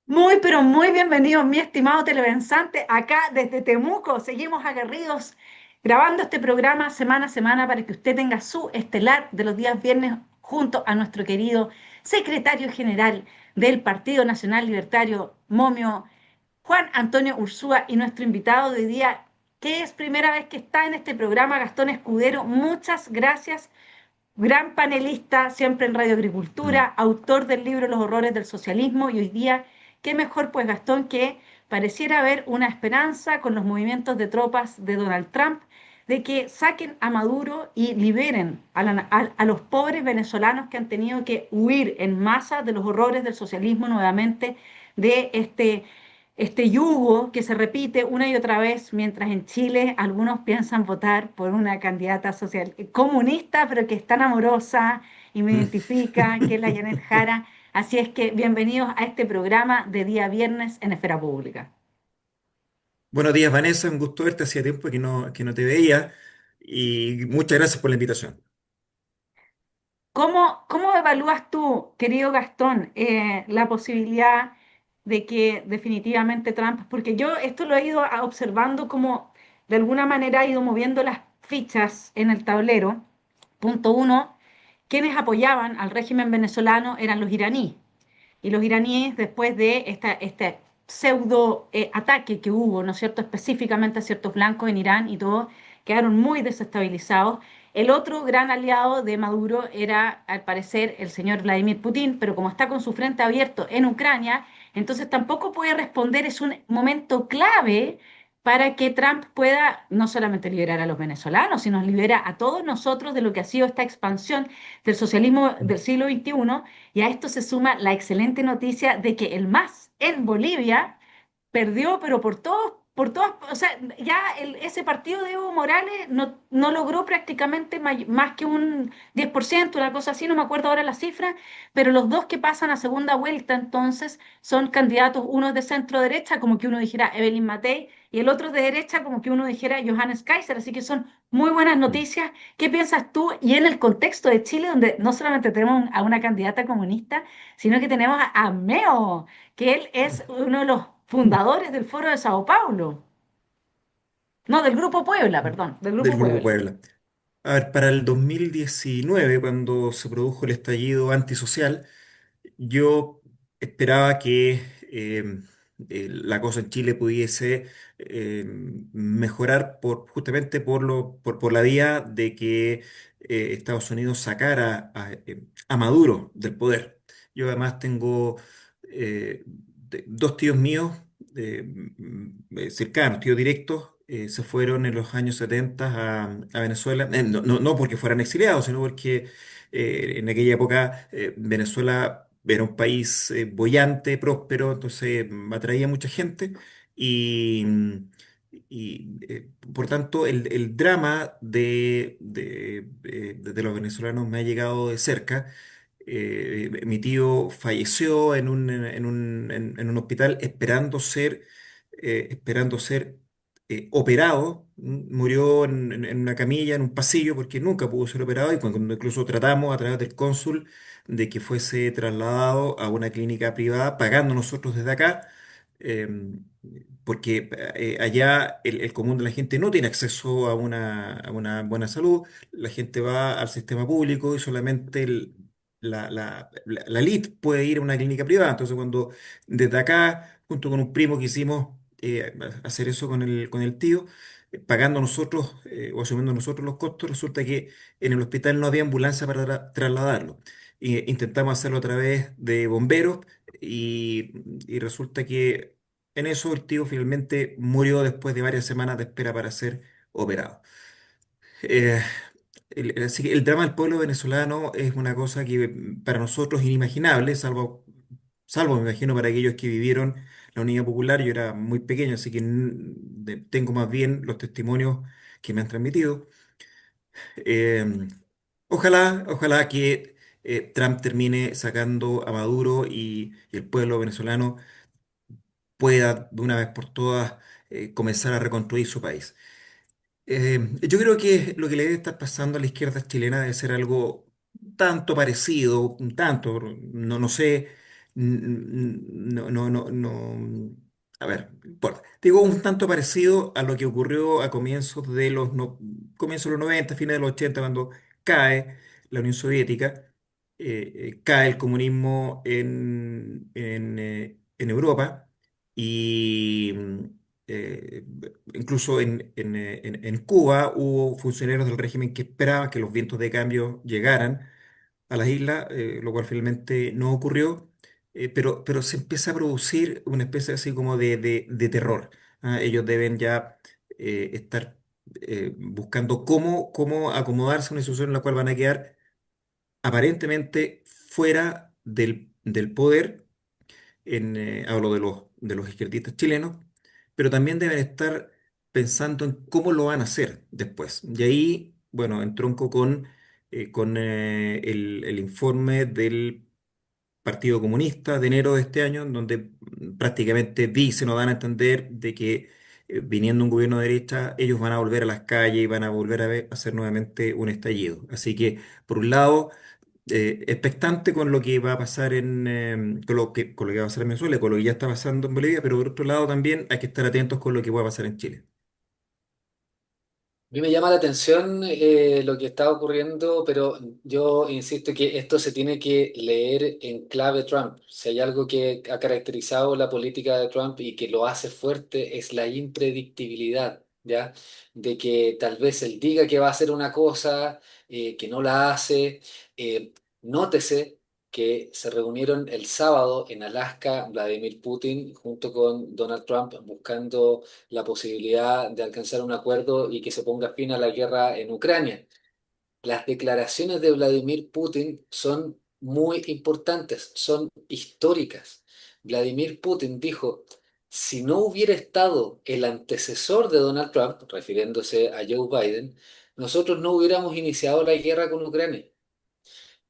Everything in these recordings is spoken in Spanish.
Muy, pero muy bienvenido, mi estimado televensante, acá desde Temuco. Seguimos aguerridos grabando este programa semana a semana para que usted tenga su estelar de los días viernes junto a nuestro querido secretario general del Partido Nacional Libertario, Momio Juan Antonio Ursúa, y nuestro invitado de hoy día, que es primera vez que está en este programa, Gastón Escudero. Muchas gracias. Gran panelista, siempre en Radio Mm. Agricultura, autor del libro Los horrores del socialismo, y hoy día, qué mejor pues Gastón que pareciera haber una esperanza con los movimientos de tropas de Donald Trump de que saquen a Maduro y liberen a los pobres venezolanos que han tenido que huir en masa de los horrores del socialismo nuevamente, de este yugo que se repite una y otra vez, mientras en Chile algunos piensan votar por una candidata social comunista, pero que es tan amorosa y me Mm. identifica, que es la Janet Jara. Así es que bienvenidos a este programa de día viernes en Esfera Pública. Buenos días, Vanessa. Un gusto verte. Hacía tiempo que no te veía y muchas gracias por la invitación. ¿Cómo evalúas tú, querido Gastón, la posibilidad de que definitivamente Trump, porque yo esto lo he ido observando como de alguna manera ha ido moviendo las fichas en el tablero? Punto uno, quienes apoyaban al régimen venezolano eran los iraníes. Y los iraníes, después de este pseudo ataque que hubo, ¿no es cierto?, específicamente a ciertos blancos en Irán y todo, quedaron muy desestabilizados. El otro gran aliado de Maduro era, al parecer, el señor Vladimir Putin, pero como está con su frente abierto en Ucrania, entonces tampoco puede responder. Es un momento clave para que Trump pueda no solamente liberar a los venezolanos, sino libera a todos nosotros de lo que ha sido esta expansión del socialismo del siglo XXI. Y a esto se suma la excelente noticia de que el MAS en Bolivia perdió, pero por todas, o sea, ya ese partido de Evo Morales no logró prácticamente más que un 10%, una cosa así, no me acuerdo ahora la cifra, pero los dos que pasan a segunda vuelta entonces son candidatos, uno es de centro derecha, como que uno dijera Evelyn Matei, y el otro de derecha, como que uno dijera Johannes Kaiser, así que son muy buenas Mm. noticias. ¿Qué piensas tú? Y en el contexto de Chile, donde no solamente tenemos a una candidata comunista, sino que tenemos a Meo, que él es uno de los fundadores del Foro de Sao Paulo. No, del Grupo Puebla, perdón, del Del Grupo Grupo Puebla. Puebla. A ver, para el 2019, cuando se produjo el estallido antisocial, yo esperaba que la cosa en Chile pudiese mejorar justamente por la vía de que Estados Unidos sacara a Maduro del poder. Yo además tengo dos tíos míos cercanos, tíos directos. Se fueron en los años 70 a Venezuela, no porque fueran exiliados, sino porque en aquella época Venezuela era un país boyante, próspero, entonces atraía mucha gente y, por tanto el drama de los venezolanos me ha llegado de cerca. Mi tío falleció en un hospital esperando ser operado. Murió en una camilla, en un pasillo, porque nunca pudo ser operado y cuando incluso tratamos a través del cónsul de que fuese trasladado a una clínica privada, pagando nosotros desde acá, eh, porque allá el común de la gente no tiene acceso a una buena salud. La gente va al sistema público y solamente la elite puede ir a una clínica privada. Entonces, cuando desde acá, junto con un primo, quisimos hacer eso con el tío, pagando nosotros o asumiendo nosotros los costos, resulta que en el hospital no había ambulancia para trasladarlo. Intentamos hacerlo a través de bomberos y, y resulta que en eso el tío finalmente murió después de varias semanas de espera para ser operado. Eh, Así que el drama del pueblo venezolano es una cosa que para nosotros es inimaginable, salvo me imagino para aquellos que vivieron la Unidad Popular. Yo era muy pequeño, así que tengo más bien los testimonios que me han transmitido. Eh, ojalá que Trump termine sacando a Maduro y el pueblo venezolano pueda de una vez por todas comenzar a reconstruir su país. Yo creo que lo que le debe estar pasando a la izquierda chilena debe ser algo tanto parecido, un tanto, no sé, a ver, no importa. Digo un tanto parecido a lo que ocurrió a comienzos de los, comienzos de los 90, fines de los 80, cuando cae la Unión Soviética, cae el comunismo en Europa y eh, incluso en Cuba hubo funcionarios del régimen que esperaban que los vientos de cambio llegaran a las islas, lo cual finalmente no ocurrió, pero se empieza a producir una especie así como de terror. ¿Ah? Ellos deben ya estar buscando cómo acomodarse a una situación en la cual van a quedar aparentemente fuera del poder. Hablo de los izquierdistas chilenos, pero también deben estar pensando en cómo lo van a hacer después. Y ahí, bueno, entronco con el informe del Partido Comunista de enero de este año, en donde prácticamente dicen o dan a entender de que viniendo un gobierno de derecha, ellos van a volver a las calles y van a volver a hacer nuevamente un estallido. Así que, por un lado, expectante con lo que va a pasar con lo que va a pasar en Venezuela, con lo que ya está pasando en Bolivia, pero por otro lado también hay que estar atentos con lo que pueda pasar en Chile. A mí me llama la atención lo que está ocurriendo, pero yo insisto que esto se tiene que leer en clave Trump. Si hay algo que ha caracterizado la política de Trump y que lo hace fuerte es la impredictibilidad, ¿ya? De que tal vez él diga que va a hacer una cosa, que no la hace. Nótese que se reunieron el sábado en Alaska Vladimir Putin junto con Donald Trump buscando la posibilidad de alcanzar un acuerdo y que se ponga fin a la guerra en Ucrania. Las declaraciones de Vladimir Putin son muy importantes, son históricas. Vladimir Putin dijo, si no hubiera estado el antecesor de Donald Trump, refiriéndose a Joe Biden, nosotros no hubiéramos iniciado la guerra con Ucrania.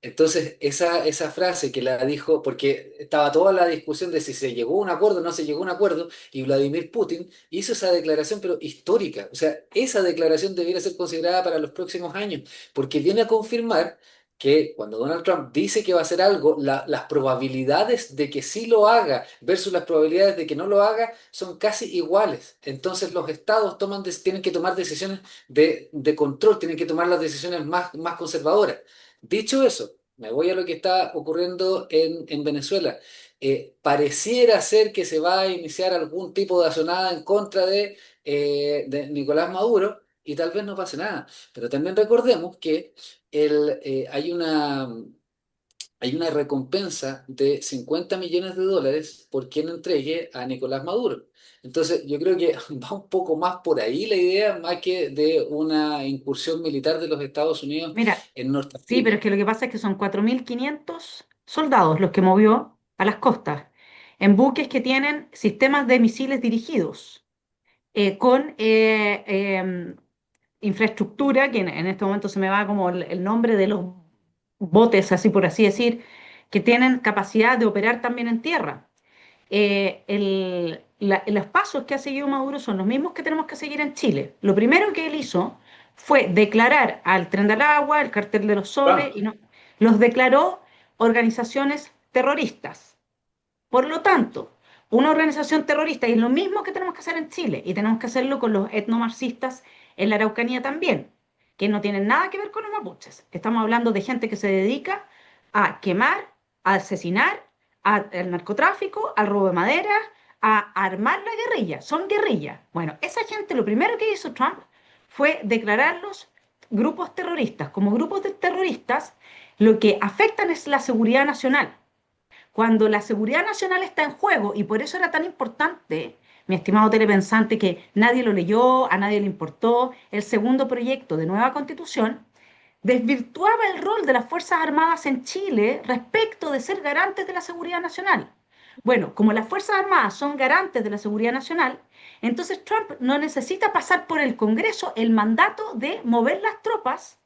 Entonces, esa frase que la dijo, porque estaba toda la discusión de si se llegó a un acuerdo o no se llegó a un acuerdo, y Vladimir Putin hizo esa declaración, pero histórica. O sea, esa declaración debiera ser considerada para los próximos años, porque viene a confirmar que cuando Donald Trump dice que va a hacer algo, las probabilidades de que sí lo haga versus las probabilidades de que no lo haga son casi iguales. Entonces, los estados tienen que tomar decisiones de control, tienen que tomar las decisiones más conservadoras. Dicho eso, me voy a lo que está ocurriendo en Venezuela. Pareciera ser que se va a iniciar algún tipo de asonada en contra de Nicolás Maduro y tal vez no pase nada. Pero también recordemos que hay una recompensa de 50 millones de dólares por quien entregue a Nicolás Maduro. Entonces, yo creo que va un poco más por ahí la idea, más que de una incursión militar de los Estados Unidos Mira, en sí, pero es Norteamérica. que lo que pasa es que son 4.500 soldados los que movió a las costas, en buques que tienen sistemas de misiles dirigidos, con infraestructura, que en este momento se me va como el nombre de los botes, así por así decir, que tienen capacidad de operar también en tierra. Los pasos que ha seguido Maduro son los mismos que tenemos que seguir en Chile. Lo primero que él hizo fue declarar al Tren del Agua, el Cartel de los Soles, Trump. y no, los declaró organizaciones terroristas. Por lo tanto, una organización terrorista, y es lo mismo que tenemos que hacer en Chile, y tenemos que hacerlo con los etnomarxistas en la Araucanía también, que no tienen nada que ver con los mapuches. Estamos hablando de gente que se dedica a quemar, a asesinar, al narcotráfico, al robo de madera, a armar la guerrilla. Son guerrillas. Bueno, esa gente lo primero que hizo Trump fue declararlos grupos terroristas. Como grupos de terroristas, Lo que afectan es la seguridad nacional. Cuando la seguridad nacional está en juego, y por eso era tan importante, mi estimado telepensante, que nadie lo leyó, a nadie le importó, el segundo proyecto de nueva constitución, desvirtuaba el rol de las Fuerzas Armadas en Chile respecto de ser garantes de la seguridad nacional. Bueno, como las Fuerzas Armadas son garantes de la seguridad nacional, entonces Trump no necesita pasar por el Congreso el mandato de mover las tropas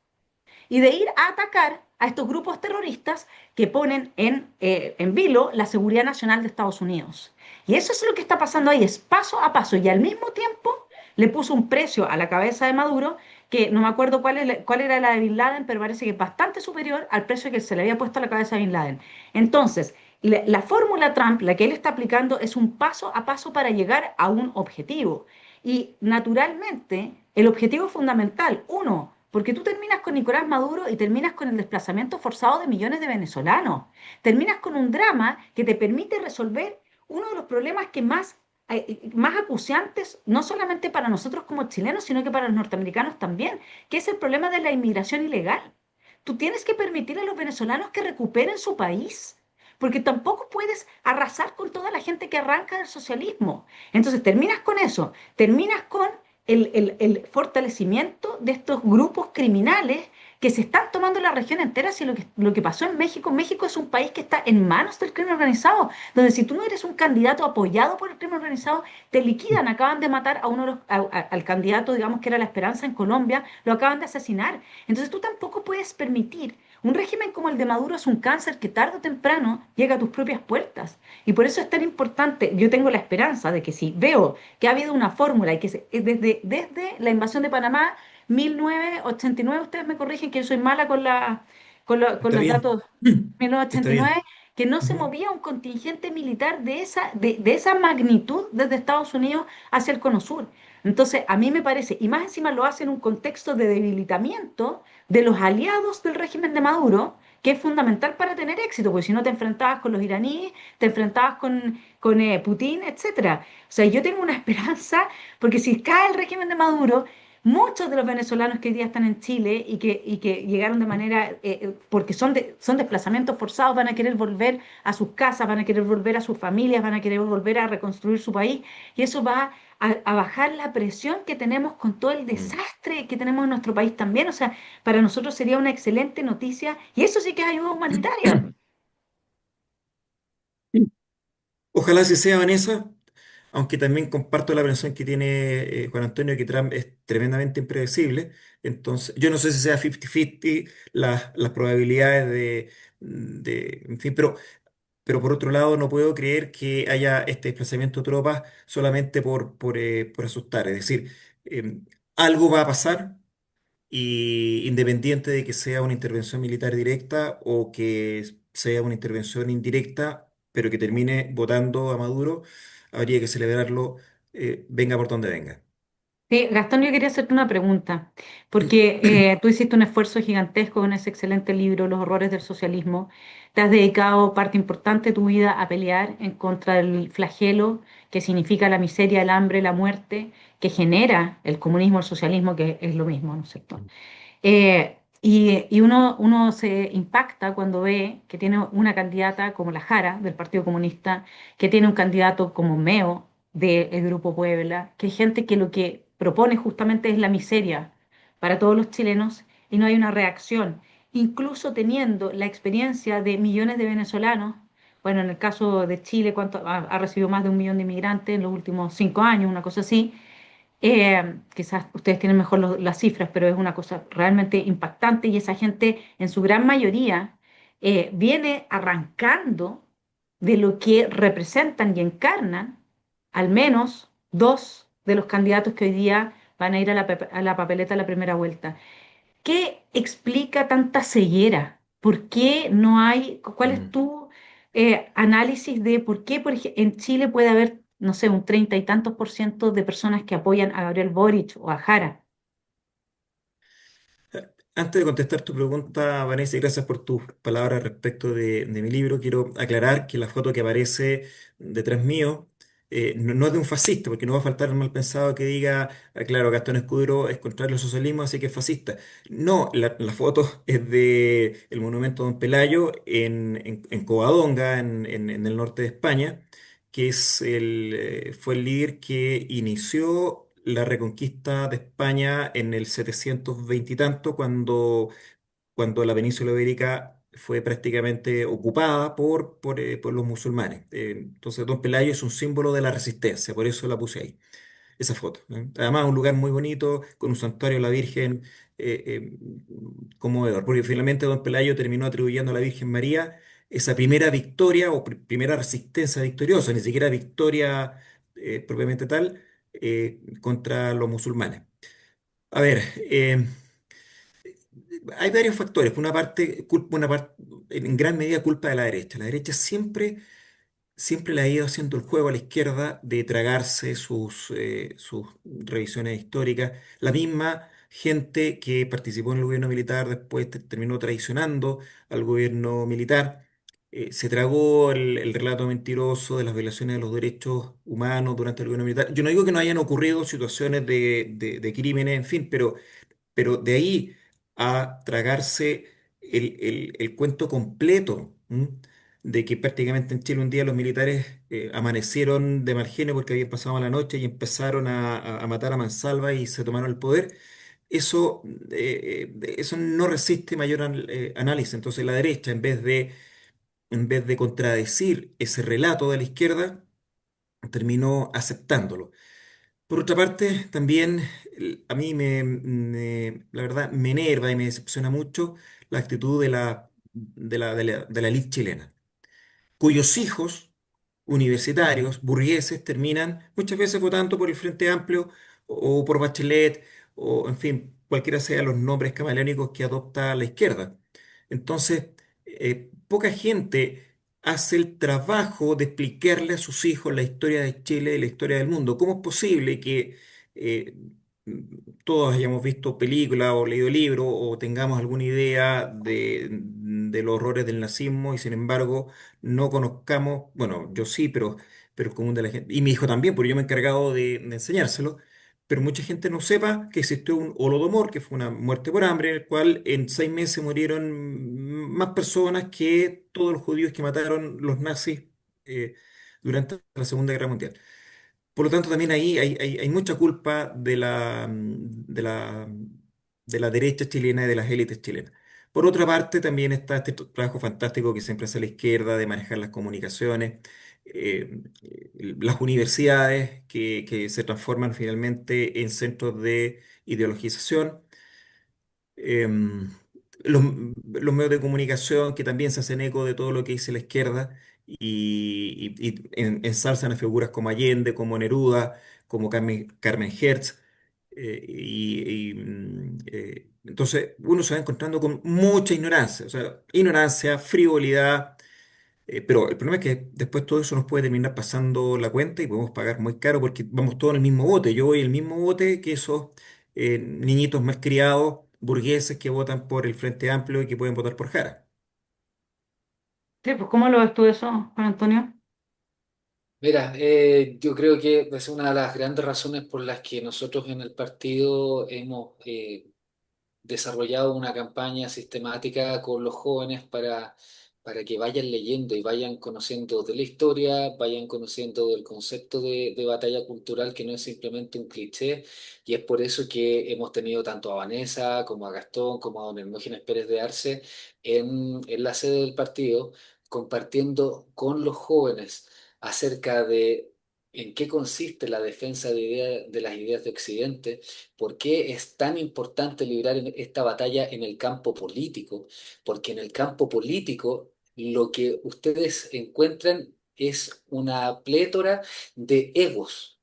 y de ir a atacar a estos grupos terroristas que ponen en vilo la seguridad nacional de Estados Unidos. Y eso es lo que está pasando ahí, es paso a paso. Y al mismo tiempo le puso un precio a la cabeza de Maduro, que no me acuerdo cuál era la de Bin Laden, pero parece que es bastante superior al precio que se le había puesto a la cabeza de Bin Laden. Entonces, la fórmula Trump, la que él está aplicando, es un paso a paso para llegar a un objetivo. Y naturalmente, el objetivo fundamental, uno, porque tú terminas con Nicolás Maduro y terminas con el desplazamiento forzado de millones de venezolanos. Terminas con un drama que te permite resolver uno de los problemas que más acuciantes, no solamente para nosotros como chilenos, sino que para los norteamericanos también, que es el problema de la inmigración ilegal. Tú tienes que permitir a los venezolanos que recuperen su país, porque tampoco puedes arrasar con toda la gente que arranca del socialismo. Entonces terminas con eso, terminas con el fortalecimiento de estos grupos criminales que se están tomando la región entera. Si lo que pasó en México, México es un país que está en manos del crimen organizado, donde si tú no eres un candidato apoyado por el crimen organizado, te liquidan. Acaban de matar a uno de al candidato, digamos que era la esperanza en Colombia, lo acaban de asesinar. Entonces tú tampoco puedes permitir. Un régimen como el de Maduro es un cáncer que tarde o temprano llega a tus propias puertas. Y por eso es tan importante. Yo tengo la esperanza de que si veo que ha habido una fórmula y que desde la invasión de Panamá, 1989, ustedes me corrigen que yo soy mala con Está los bien, datos, está 1989, bien. que no se Ujú. movía un contingente militar de esa magnitud desde Estados Unidos hacia el Cono Sur. Entonces, a mí me parece, y más encima lo hace en un contexto de debilitamiento de los aliados del régimen de Maduro, que es fundamental para tener éxito, porque si no te enfrentabas con los iraníes, te enfrentabas con Putin, etcétera. O sea, yo tengo una esperanza, porque si cae el régimen de Maduro, muchos de los venezolanos que hoy día están en Chile y que llegaron de manera, porque son desplazamientos forzados, van a querer volver a sus casas, van a querer volver a sus familias, van a querer volver a reconstruir su país, y eso va a bajar la presión que tenemos con todo el Mm. desastre que tenemos en nuestro país también. O sea, para nosotros sería una excelente noticia, y eso sí que es ayuda humanitaria. Ojalá así sea, Vanessa, aunque también comparto la versión que tiene Juan Antonio, que Trump es tremendamente impredecible. Entonces, yo no sé si sea 50-50 las probabilidades en fin, pero por otro lado no puedo creer que haya este desplazamiento de tropas solamente por asustar. Es decir, algo va a pasar. Y independiente de que sea una intervención militar directa o que sea una intervención indirecta, pero que termine votando a Maduro, habría que celebrarlo, venga por donde venga. Sí, Gastón, yo quería hacerte una pregunta, porque tú hiciste un esfuerzo gigantesco con ese excelente libro, Los horrores del socialismo. Te has dedicado parte importante de tu vida a pelear en contra del flagelo que significa la miseria, el hambre, la muerte, que genera el comunismo, el socialismo, que es lo mismo, ¿no es cierto? Y uno se impacta cuando ve que tiene una candidata como la Jara del Partido Comunista, que tiene un candidato como Meo del Grupo Puebla, que hay gente que lo que propone justamente es la miseria para todos los chilenos y no hay una reacción, incluso teniendo la experiencia de millones de venezolanos. Bueno, en el caso de Chile, ha recibido más de 1 millón de inmigrantes en los últimos 5 años, una cosa así. Quizás ustedes tienen mejor las cifras, pero es una cosa realmente impactante y esa gente en su gran mayoría viene arrancando de lo que representan y encarnan al menos dos de los candidatos que hoy día van a ir a la papeleta a la primera vuelta. ¿Qué explica tanta ceguera? ¿Por qué no hay, cuál es Mm. tu análisis de por qué en Chile puede haber, no sé, un 30 y tantos % de personas que apoyan a Gabriel Boric o a Jara? Antes de contestar tu pregunta, Vanessa, y gracias por tus palabras respecto de mi libro, quiero aclarar que la foto que aparece detrás mío no es de un fascista, porque no va a faltar el mal pensado que diga, "Ah, claro, Gastón Escudero es contrario al socialismo, así que es fascista". No, la foto es de el monumento a Don Pelayo en Covadonga, en el norte de España, que fue el líder que inició la reconquista de España en el 720 y tanto, cuando la península ibérica fue prácticamente ocupada por los musulmanes. Entonces, Don Pelayo es un símbolo de la resistencia, por eso la puse ahí, esa foto, ¿no? Además, un lugar muy bonito, con un santuario a la Virgen, eh, eh, conmovedor, porque finalmente Don Pelayo terminó atribuyendo a la Virgen María esa primera victoria o primera resistencia victoriosa, ni siquiera victoria propiamente tal, contra los musulmanes. A ver, hay varios factores. Por una parte, en gran medida culpa de la derecha. La derecha siempre le ha ido haciendo el juego a la izquierda de tragarse sus revisiones históricas. La misma gente que participó en el gobierno militar después terminó traicionando al gobierno militar. Se tragó el relato mentiroso de las violaciones de los derechos humanos durante el gobierno militar. Yo no digo que no hayan ocurrido situaciones de crímenes, en fin, pero de ahí a tragarse el cuento completo, ¿m? De que prácticamente en Chile un día los militares amanecieron de mal genio porque habían pasado la noche y empezaron a matar a mansalva y se tomaron el poder. Eso no resiste mayor análisis. Entonces la derecha, en vez de contradecir ese relato de la izquierda, terminó aceptándolo. Por otra parte, también a mí la verdad me enerva y me decepciona mucho la actitud de la élite chilena, cuyos hijos universitarios, burgueses, terminan muchas veces votando por el Frente Amplio o por Bachelet, o en fin, cualquiera sean los nombres camaleónicos que adopta la izquierda. Entonces, poca gente hace el trabajo de explicarle a sus hijos la historia de Chile y la historia del mundo. ¿Cómo es posible que eh, todos hayamos visto películas o leído libros o tengamos alguna idea de los horrores del nazismo y sin embargo no conozcamos, bueno, yo sí, pero el común de la gente, y mi hijo también, porque yo me he encargado de enseñárselo, pero mucha gente no sepa que existió un Holodomor, que fue una muerte por hambre, en el cual en 6 meses murieron más personas que todos los judíos que mataron los nazis eh, durante la Segunda Guerra Mundial. Por lo tanto, también ahí hay mucha culpa de la derecha chilena y de las élites chilenas. Por otra parte, también está este trabajo fantástico que siempre hace la izquierda de manejar las comunicaciones, las universidades que se transforman finalmente en centros de ideologización, em, los medios de comunicación que también se hacen eco de todo lo que dice la izquierda y ensalzan a figuras como Allende, como Neruda, como Carmen Hertz. Entonces uno se va encontrando con mucha ignorancia, o sea, ignorancia, frivolidad. Pero el problema es que después todo eso nos puede terminar pasando la cuenta y podemos pagar muy caro porque vamos todos en el mismo bote. Yo voy en el mismo bote que esos niñitos malcriados, burgueses que votan por el Frente Amplio y que pueden votar por Jara. Sí, pues ¿cómo lo ves tú eso, Juan Antonio? Mira, yo creo que es una de las grandes razones por las que nosotros en el partido hemos desarrollado una campaña sistemática con los jóvenes para que vayan leyendo y vayan conociendo de la historia, vayan conociendo del concepto de batalla cultural, que no es simplemente un cliché, y es por eso que hemos tenido tanto a Vanessa como a Gastón, como a don Hermógenes Pérez de Arce en la sede del partido, compartiendo con los jóvenes acerca de en qué consiste la defensa de las ideas de Occidente. ¿Por qué es tan importante librar esta batalla en el campo político? Porque en el campo político lo que ustedes encuentran es una plétora de egos.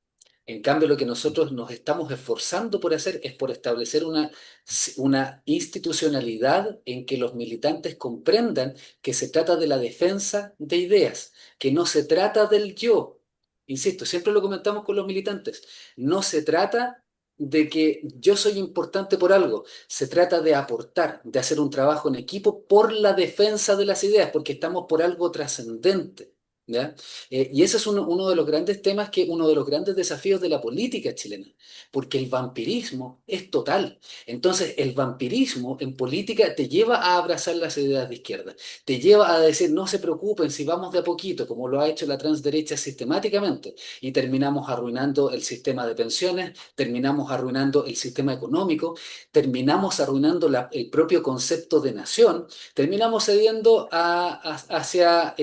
En cambio, lo que nosotros nos estamos esforzando por hacer es por establecer una institucionalidad en que los militantes comprendan que se trata de la defensa de ideas, que no se trata del yo. Insisto, siempre lo comentamos con los militantes. No se trata de que yo soy importante por algo. Se trata de aportar, de hacer un trabajo en equipo por la defensa de las ideas, porque estamos por algo trascendente. ¿Ya? Y ese es uno de los grandes temas, uno de los grandes desafíos de la política chilena, porque el vampirismo es total. Entonces, el vampirismo en política te lleva a abrazar las ideas de izquierda, te lleva a decir, no se preocupen si vamos de a poquito, como lo ha hecho la transderecha sistemáticamente, y terminamos arruinando el sistema de pensiones, terminamos arruinando el sistema económico, terminamos arruinando el propio concepto de nación, terminamos cediendo hacia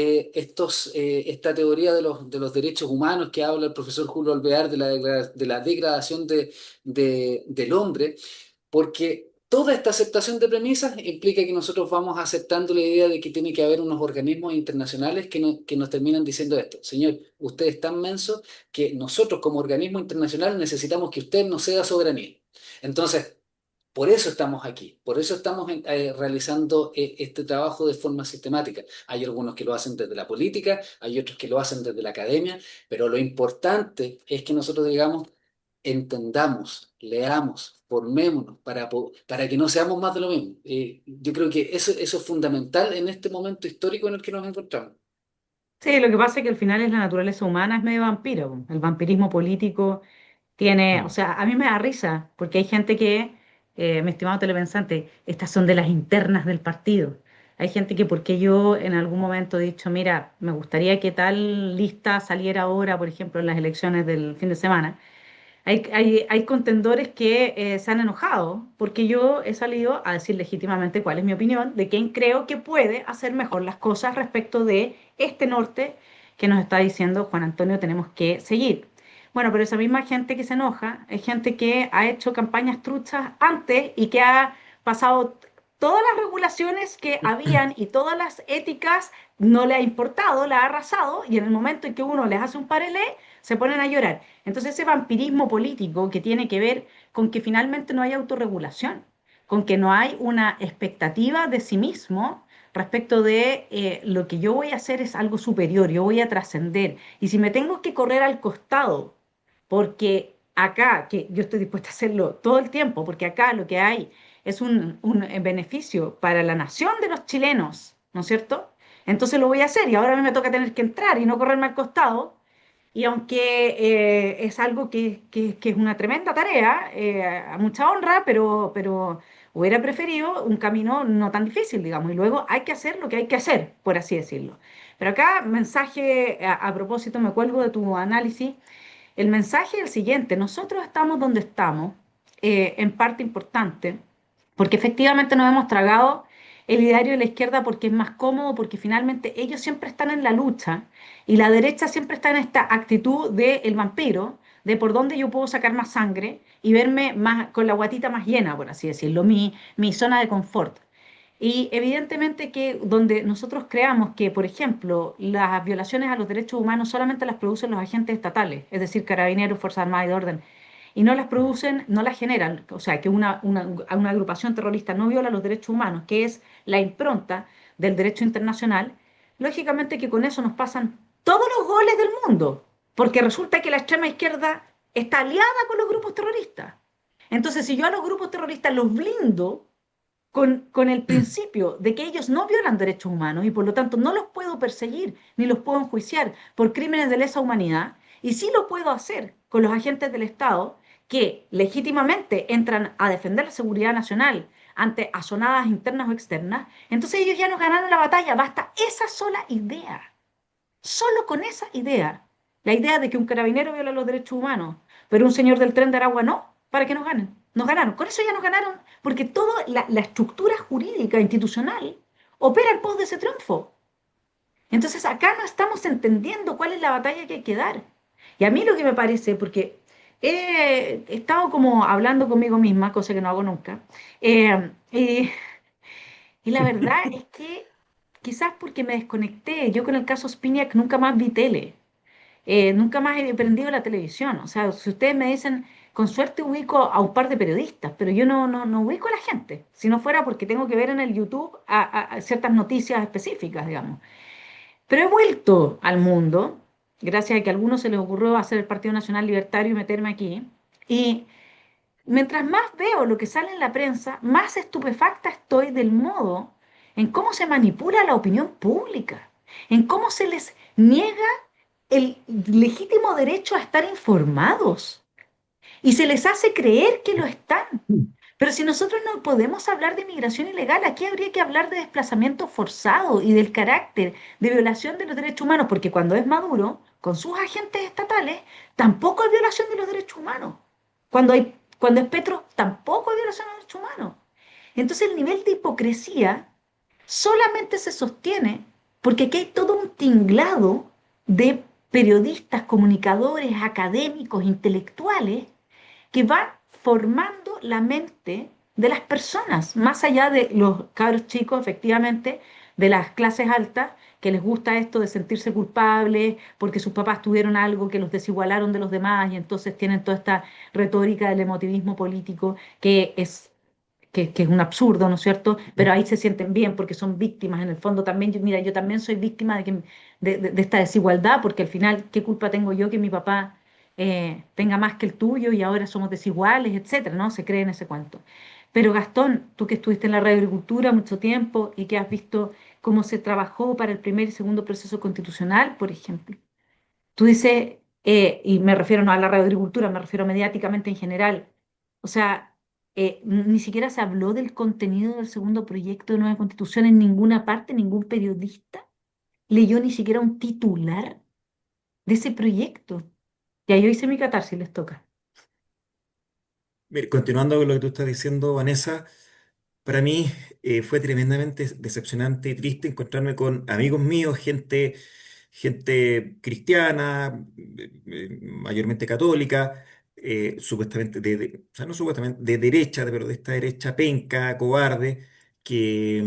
esta teoría de los derechos humanos que habla el profesor Julio Alvear de la degradación del hombre, porque toda esta aceptación de premisas implica que nosotros vamos aceptando la idea de que tiene que haber unos organismos internacionales que nos terminan diciendo esto. Señor, usted es tan menso que nosotros como organismo internacional necesitamos que usted nos ceda soberanía. Entonces, por eso estamos aquí, por eso estamos realizando este trabajo de forma sistemática. Hay algunos que lo hacen desde la política, hay otros que lo hacen desde la academia, pero lo importante es que nosotros digamos, entendamos, leamos, formémonos para que no seamos más de lo mismo. Yo creo que eso es fundamental en este momento histórico en el que nos encontramos. Sí, lo que pasa es que al final es la naturaleza humana, es medio vampiro. Po. El vampirismo político tiene, o Mm. sea, a mí me da risa, porque hay gente que, mi estimado telepensante, estas son de las internas del partido. Hay gente que porque yo en algún momento he dicho, mira, me gustaría que tal lista saliera ahora, por ejemplo, en las elecciones del fin de semana. Hay contendores que se han enojado porque yo he salido a decir legítimamente cuál es mi opinión de quién creo que puede hacer mejor las cosas respecto de este norte que nos está diciendo Juan Antonio tenemos que seguir. Bueno, pero esa misma gente que se enoja es gente que ha hecho campañas truchas antes y que ha pasado todas las regulaciones que habían y todas las éticas no le ha importado, la ha arrasado y en el momento en que uno les hace un parelé se ponen a llorar. Entonces ese vampirismo político que tiene que ver con que finalmente no hay autorregulación, con que no hay una expectativa de sí mismo respecto de lo que yo voy a hacer es algo superior, yo voy a trascender. Y si me tengo que correr al costado, porque acá, que yo estoy dispuesta a hacerlo todo el tiempo, porque acá lo que hay es un beneficio para la nación de los chilenos, ¿no es cierto? Entonces lo voy a hacer y ahora a mí me toca tener que entrar y no correrme al costado y aunque es algo que es una tremenda tarea, a mucha honra, pero hubiera preferido un camino no tan difícil, digamos, y luego hay que hacer lo que hay que hacer, por así decirlo. Pero acá, mensaje a propósito, me cuelgo de tu análisis. El mensaje es el siguiente, nosotros estamos donde estamos, en parte importante, porque efectivamente nos hemos tragado el ideario de la izquierda porque es más cómodo, porque finalmente ellos siempre están en la lucha y la derecha siempre está en esta actitud del vampiro, de por dónde yo puedo sacar más sangre y verme más, con la guatita más llena, por así decirlo, mi zona de confort. Y evidentemente que donde nosotros creamos que, por ejemplo, las violaciones a los derechos humanos solamente las producen los agentes estatales, es decir, carabineros, Fuerzas Armadas y de orden, y no las producen, no las generan, o sea, que una agrupación terrorista no viola los derechos humanos, que es la impronta del derecho internacional, lógicamente que con eso nos pasan todos los goles del mundo, porque resulta que la extrema izquierda está aliada con los grupos terroristas. Entonces, si yo a los grupos terroristas los blindo, con el principio de que ellos no violan derechos humanos y por lo tanto no los puedo perseguir ni los puedo enjuiciar por crímenes de lesa humanidad, y sí lo puedo hacer con los agentes del Estado que legítimamente entran a defender la seguridad nacional ante azonadas internas o externas, entonces ellos ya nos ganaron la batalla, basta esa sola idea, solo con esa idea, la idea de que un carabinero viola los derechos humanos, pero un señor del tren de Aragua no, para que nos ganen. Nos ganaron, con eso ya nos ganaron, porque toda la estructura jurídica institucional opera en pos de ese triunfo. Entonces acá no estamos entendiendo cuál es la batalla que hay que dar. Y a mí lo que me parece, porque he estado como hablando conmigo misma, cosa que no hago nunca, y la verdad es que quizás porque me desconecté, yo con el caso Spinac nunca más vi tele. Nunca más he prendido la televisión. O sea, si ustedes me dicen, con suerte ubico a un par de periodistas, pero yo no ubico a la gente. Si no fuera porque tengo que ver en el YouTube a ciertas noticias específicas, digamos. Pero he vuelto al mundo, gracias a que a algunos se les ocurrió hacer el Partido Nacional Libertario y meterme aquí. Y mientras más veo lo que sale en la prensa, más estupefacta estoy del modo en cómo se manipula la opinión pública. en cómo se les niega el legítimo derecho a estar informados y se les hace creer que lo están. Pero si nosotros no podemos hablar de inmigración ilegal, aquí habría que hablar de desplazamiento forzado y del carácter de violación de los derechos humanos, porque cuando es Maduro, con sus agentes estatales, tampoco hay violación de los derechos humanos. Cuando es Petro, tampoco hay violación de los derechos humanos. Entonces el nivel de hipocresía solamente se sostiene porque aquí hay todo un tinglado de periodistas, comunicadores, académicos, intelectuales que van formando la mente de las personas, más allá de los cabros chicos, efectivamente, de las clases altas, que les gusta esto de sentirse culpables porque sus papás tuvieron algo que los desigualaron de los demás y entonces tienen toda esta retórica del emotivismo político que es un absurdo, ¿no es cierto? Pero ahí se sienten bien porque son víctimas. En el fondo también, mira, yo también soy víctima de esta desigualdad, porque al final, ¿qué culpa tengo yo que mi papá tenga más que el tuyo y ahora somos desiguales, etcétera, ¿no? Se cree en ese cuento. Pero Gastón, tú que estuviste en la radio agricultura mucho tiempo y que has visto cómo se trabajó para el primer y segundo proceso constitucional, por ejemplo, tú dices, y me refiero no a la radioagricultura, me refiero mediáticamente en general, o sea, ni siquiera se habló del contenido del segundo proyecto de nueva constitución en ninguna parte, ningún periodista leyó ni siquiera un titular de ese proyecto. Ya yo hice mi catarsis, les toca. Mire, continuando con lo que tú estás diciendo, Vanessa, para mí fue tremendamente decepcionante y triste encontrarme con amigos míos, gente cristiana, mayormente católica, supuestamente o sea, no supuestamente, de derecha, pero de esta derecha penca, cobarde, que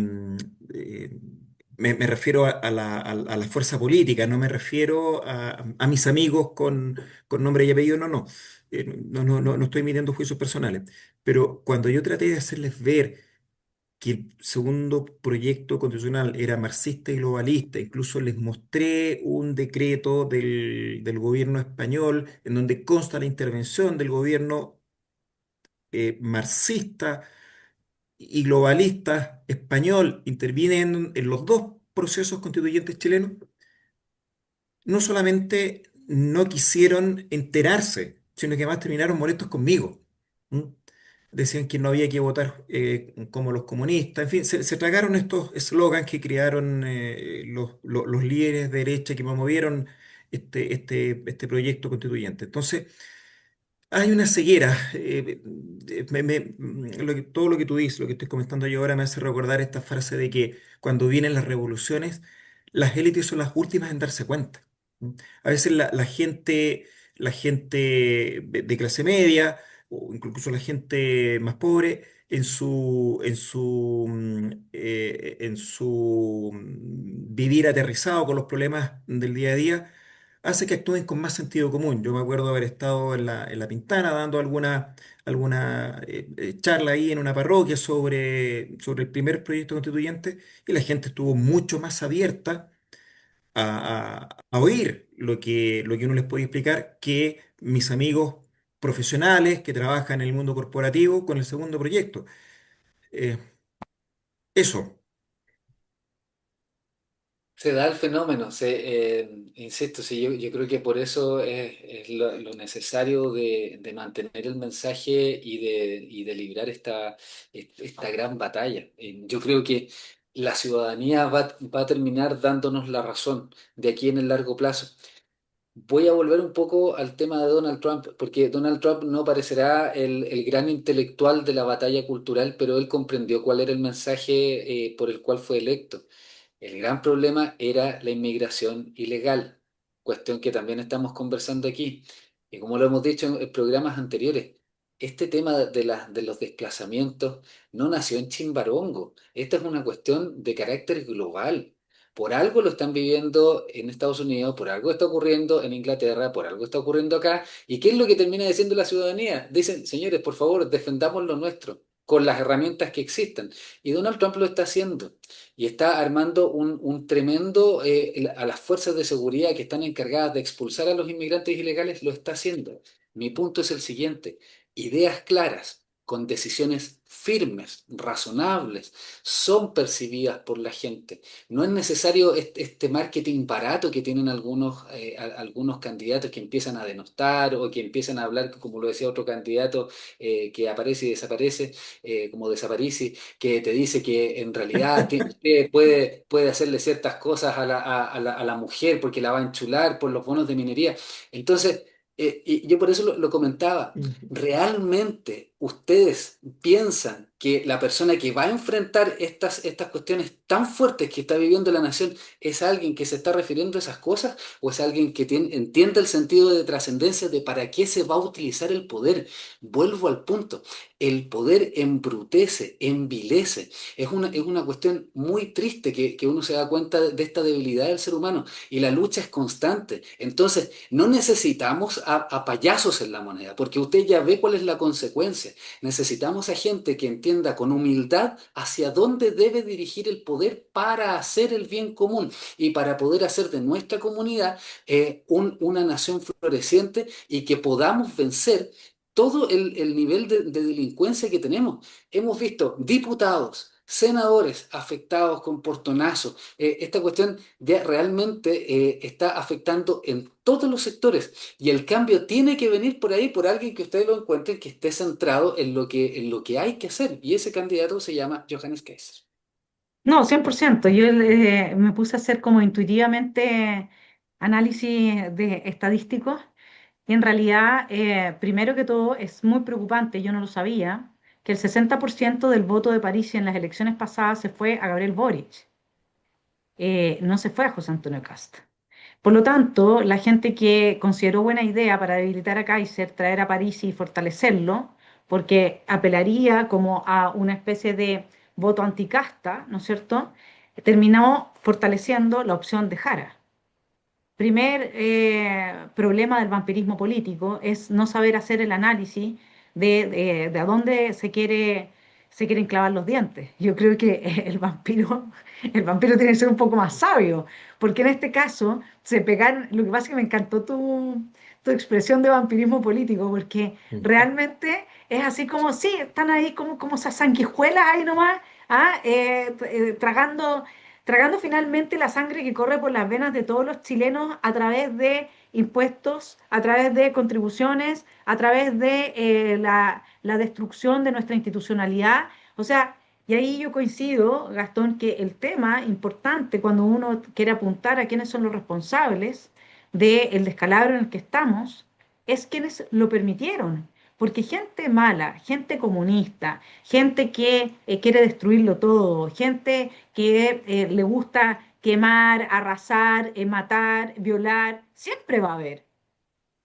me refiero a la fuerza política, no me refiero a mis amigos con nombre y apellido, no, no. No estoy midiendo juicios personales, pero cuando yo traté de hacerles ver que el segundo proyecto constitucional era marxista y globalista. Incluso les mostré un decreto del gobierno español en donde consta la intervención del gobierno marxista y globalista español interviene en los dos procesos constituyentes chilenos. No solamente no quisieron enterarse, sino que además terminaron molestos conmigo. ¿Mm? Decían que no había que votar como los comunistas, en fin, se tragaron estos eslogans que crearon los líderes de derecha que promovieron este proyecto constituyente. Entonces, hay una ceguera. Todo lo que tú dices, lo que estoy comentando yo ahora me hace recordar esta frase de que cuando vienen las revoluciones, las élites son las últimas en darse cuenta. ¿Mm? A veces la gente de clase media o incluso la gente más pobre en su vivir aterrizado con los problemas del día a día hace que actúen con más sentido común. Yo me acuerdo haber estado en la Pintana dando alguna charla ahí en una parroquia sobre el primer proyecto constituyente y la gente estuvo mucho más abierta a oír lo que uno les podía explicar que mis amigos profesionales que trabajan en el mundo corporativo con el segundo proyecto. Eh, eso. Se da el fenómeno, insisto, sí, yo creo que por eso es lo necesario de mantener el mensaje y de librar esta gran batalla. Yo creo que la ciudadanía va a terminar dándonos la razón de aquí en el largo plazo. Voy a volver un poco al tema de Donald Trump, porque Donald Trump no parecerá el gran intelectual de la batalla cultural, pero él comprendió cuál era el mensaje por el cual fue electo. El gran problema era la inmigración ilegal, cuestión que también estamos conversando aquí. Y como lo hemos dicho en programas anteriores, este tema de los desplazamientos no nació en Chimbarongo. Esta es una cuestión de carácter global. Por algo lo están viviendo en Estados Unidos, por algo está ocurriendo en Inglaterra, por algo está ocurriendo acá. ¿Y qué es lo que termina diciendo la ciudadanía? Dicen, señores, por favor, defendamos lo nuestro con las herramientas que existan. Y Donald Trump lo está haciendo y está armando un tremendo, a las fuerzas de seguridad que están encargadas de expulsar a los inmigrantes ilegales, lo está haciendo. Mi punto es el siguiente, ideas claras. con decisiones firmes, razonables, son percibidas por la gente. No es necesario este marketing barato que tienen algunos candidatos que empiezan a denostar o que empiezan a hablar, como lo decía otro candidato, que aparece y desaparece, como desaparece, que te dice que en realidad usted puede hacerle ciertas cosas a la mujer porque la va a enchular por los bonos de minería. Entonces, y yo por eso lo comentaba. Ujú. ¿Realmente ustedes piensan que la persona que va a enfrentar estas cuestiones tan fuertes que está viviendo la nación es alguien que se está refiriendo a esas cosas o es alguien que entiende el sentido de trascendencia de para qué se va a utilizar el poder? Vuelvo al punto. El poder embrutece, envilece. Es una cuestión muy triste que uno se da cuenta de esta debilidad del ser humano y la lucha es constante. Entonces, no necesitamos a payasos en la moneda, porque usted ya ve cuál es la consecuencia. Necesitamos a gente que entienda con humildad hacia dónde debe dirigir el poder para hacer el bien común y para poder hacer de nuestra comunidad una nación floreciente y que podamos vencer todo el nivel de delincuencia que tenemos. Hemos visto diputados, senadores afectados con portonazos. Esta cuestión ya realmente está afectando en todos los sectores y el cambio tiene que venir por ahí, por alguien que ustedes lo encuentren que esté centrado en lo que hay que hacer y ese candidato se llama Johannes Kaiser. No, 100%. Yo me puse a hacer como intuitivamente análisis de estadísticos y en realidad, primero que todo, es muy preocupante, yo no lo sabía, que el 60% del voto de París en las elecciones pasadas se fue a Gabriel Boric, no se fue a José Antonio Cast. Por lo tanto, la gente que consideró buena idea para debilitar a Kaiser, traer a París y fortalecerlo, porque apelaría como a una especie de voto anticasta, ¿no es cierto? Terminó fortaleciendo la opción de Jara. Primer problema del vampirismo político es no saber hacer el análisis de a dónde se quieren clavar los dientes. Yo creo que el vampiro tiene que ser un poco más sabio, porque en este caso se pegan, lo que pasa es que me encantó tu expresión de vampirismo político, porque realmente es así como, sí, están ahí como esas sanguijuelas ahí nomás, tragando finalmente la sangre que corre por las venas de todos los chilenos a través de impuestos, a través de contribuciones, a través de la destrucción de nuestra institucionalidad. O sea, y ahí yo coincido, Gastón, que el tema importante cuando uno quiere apuntar a quiénes son los responsables del descalabro en el que estamos, es quienes lo permitieron. Porque gente mala, gente comunista, gente que quiere destruirlo todo, gente que le gusta quemar, arrasar, matar, violar, siempre va a haber.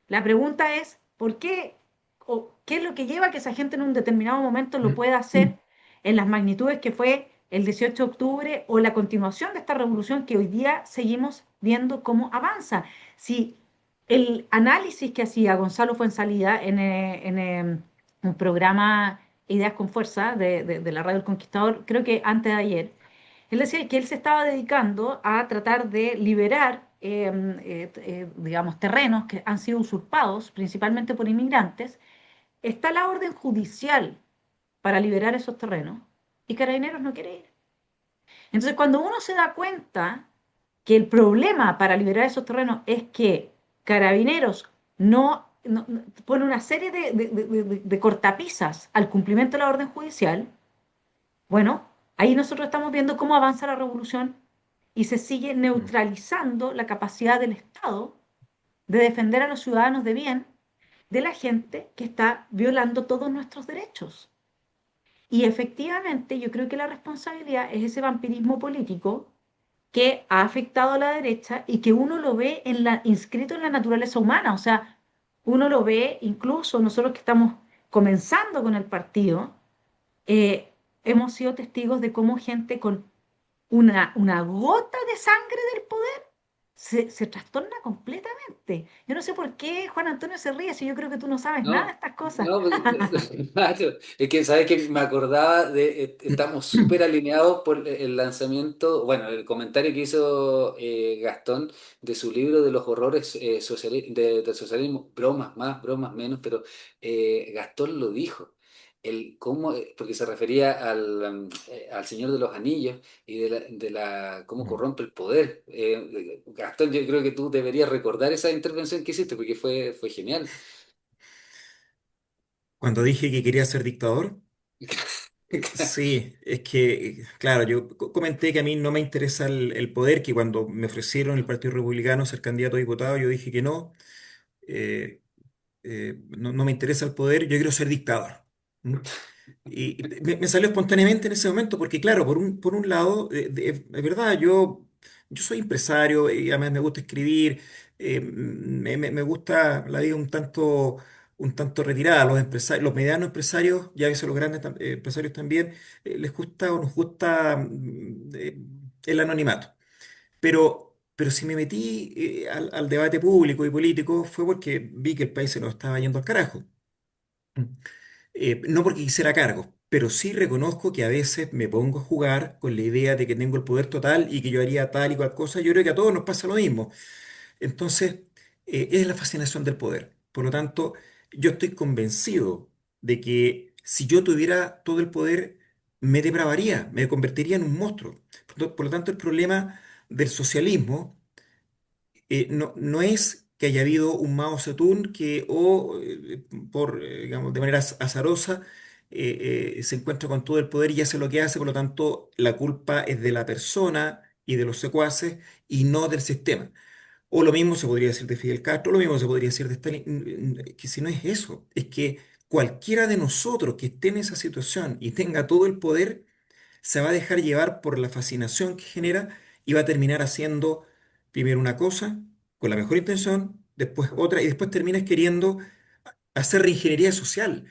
La pregunta es, ¿por qué o qué es lo que lleva a que esa gente en un determinado momento lo pueda hacer en las magnitudes que fue el 18 de octubre o la continuación de esta revolución que hoy día seguimos viendo cómo avanza? Si el análisis que hacía Gonzalo Fuenzalida en un programa Ideas con Fuerza de la Radio El Conquistador, creo que antes de ayer, él decía que él se estaba dedicando a tratar de liberar, digamos, terrenos que han sido usurpados principalmente por inmigrantes. Está la orden judicial para liberar esos terrenos y Carabineros no quiere ir. Entonces, cuando uno se da cuenta que el problema para liberar esos terrenos es que Carabineros no pone una serie de cortapisas al cumplimiento de la orden judicial, bueno, ahí nosotros estamos viendo cómo avanza la revolución y se sigue neutralizando la capacidad del Estado de defender a los ciudadanos de bien de la gente que está violando todos nuestros derechos. Y efectivamente yo creo que la responsabilidad es ese vampirismo político que ha afectado a la derecha y que uno lo ve inscrito en la naturaleza humana. O sea, uno lo ve incluso nosotros que estamos comenzando con el partido, eh, hemos sido testigos de cómo gente con una gota de sangre del poder se trastorna completamente. Yo no sé por qué Juan Antonio se ríe si yo creo que tú no sabes nada de No, estas cosas. no, Nacho, es que sabes que me acordaba estamos súper alineados por el lanzamiento, bueno, el comentario que hizo Gastón de su libro de los horrores del socialismo, bromas más, bromas menos, pero Gastón lo dijo. cómo, porque se refería al Señor de los Anillos y cómo Mm. corrompe el poder. Gastón, yo creo que tú deberías recordar esa intervención que hiciste porque fue genial. Cuando dije que quería ser dictador, sí, es que, claro, yo comenté que a mí no me interesa el poder, que cuando me ofrecieron el Partido Republicano ser candidato a diputado, yo dije que no. eh, no me interesa el poder, yo quiero ser dictador. ¿Mm? Y me salió espontáneamente en ese momento, porque claro, por un lado, es verdad, yo soy empresario y además me gusta escribir, me gusta la vida un tanto retirada. Los empresarios, los medianos empresarios, y a veces los grandes empresarios también, les gusta o nos gusta el anonimato. Pero si me metí al debate público y político fue porque vi que el país se nos estaba yendo al carajo. No porque quisiera cargos, pero sí reconozco que a veces me pongo a jugar con la idea de que tengo el poder total y que yo haría tal y cual cosa. Yo creo que a todos nos pasa lo mismo. Entonces, es la fascinación del poder. Por lo tanto, yo estoy convencido de que si yo tuviera todo el poder, me depravaría, me convertiría en un monstruo. Por lo tanto, el problema del socialismo no es que haya habido un Mao Zedong que digamos, de manera azarosa se encuentra con todo el poder y hace lo que hace, por lo tanto la culpa es de la persona y de los secuaces y no del sistema. O lo mismo se podría decir de Fidel Castro, lo mismo se podría decir de Stalin, que si no es eso, es que cualquiera de nosotros que esté en esa situación y tenga todo el poder, se va a dejar llevar por la fascinación que genera y va a terminar haciendo primero una cosa con la mejor intención, después otra y después terminas queriendo hacer reingeniería social,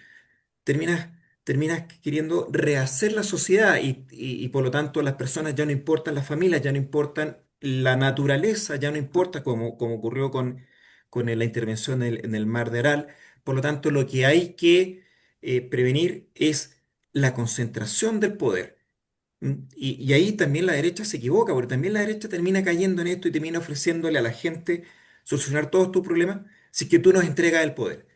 terminas, terminas queriendo rehacer la sociedad y por lo tanto las personas ya no importan, las familias ya no importan, la naturaleza ya no importa como ocurrió con la intervención en el mar de Aral. Por lo tanto, lo que hay que prevenir es la concentración del poder. Y ahí también la derecha se equivoca, porque también la derecha termina cayendo en esto y termina ofreciéndole a la gente solucionar todos tus problemas si es que tú nos entregas el poder.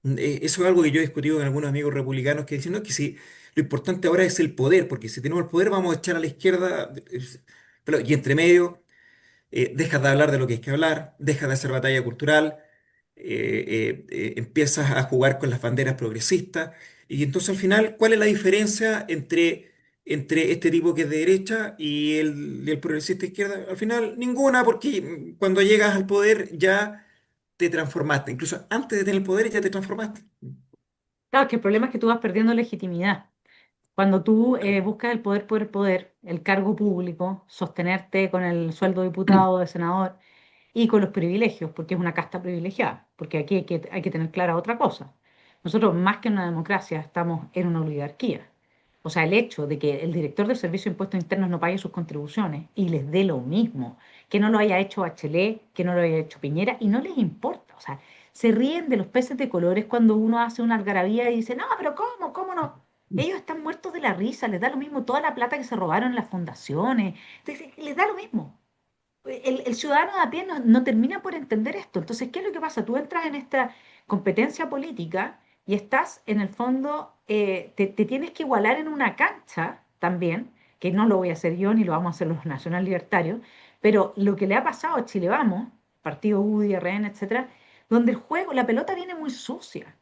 Eso es algo que yo he discutido con algunos amigos republicanos que dicen, no, que si lo importante ahora es el poder, porque si tenemos el poder vamos a echar a la izquierda, y entre medio dejas de hablar de lo que hay que hablar, dejas de hacer batalla cultural, empiezas a jugar con las banderas progresistas, y entonces al final, ¿cuál es la diferencia entre este tipo que es de derecha y el progresista de izquierda? Al final, ninguna, porque cuando llegas al poder ya te transformaste, incluso antes de tener el poder ya te transformaste. Claro, que el problema es que tú vas perdiendo legitimidad. Cuando tú Claro. buscas el poder por el poder, el cargo público, sostenerte con el sueldo de diputado o de senador y con los privilegios, porque es una casta privilegiada, porque aquí hay que tener clara otra cosa. Nosotros, más que en una democracia, estamos en una oligarquía. O sea, el hecho de que el director del Servicio de Impuestos Internos no pague sus contribuciones y les dé lo mismo, que no lo haya hecho Bachelet, que no lo haya hecho Piñera, y no les importa. O sea, se ríen de los peces de colores cuando uno hace una algarabía y dice, no, pero ¿cómo? ¿Cómo no? Ellos están muertos de la risa, les da lo mismo toda la plata que se robaron en las fundaciones, entonces, les da lo mismo. El ciudadano de a pie no termina por entender esto. Entonces, ¿qué es lo que pasa? Tú entras en esta competencia política y estás, en el fondo, te tienes que igualar en una cancha también, que no lo voy a hacer yo ni lo vamos a hacer los nacional libertarios, pero lo que le ha pasado a Chile Vamos, Partido UDI, RN, etcétera, donde el juego, la pelota viene muy sucia.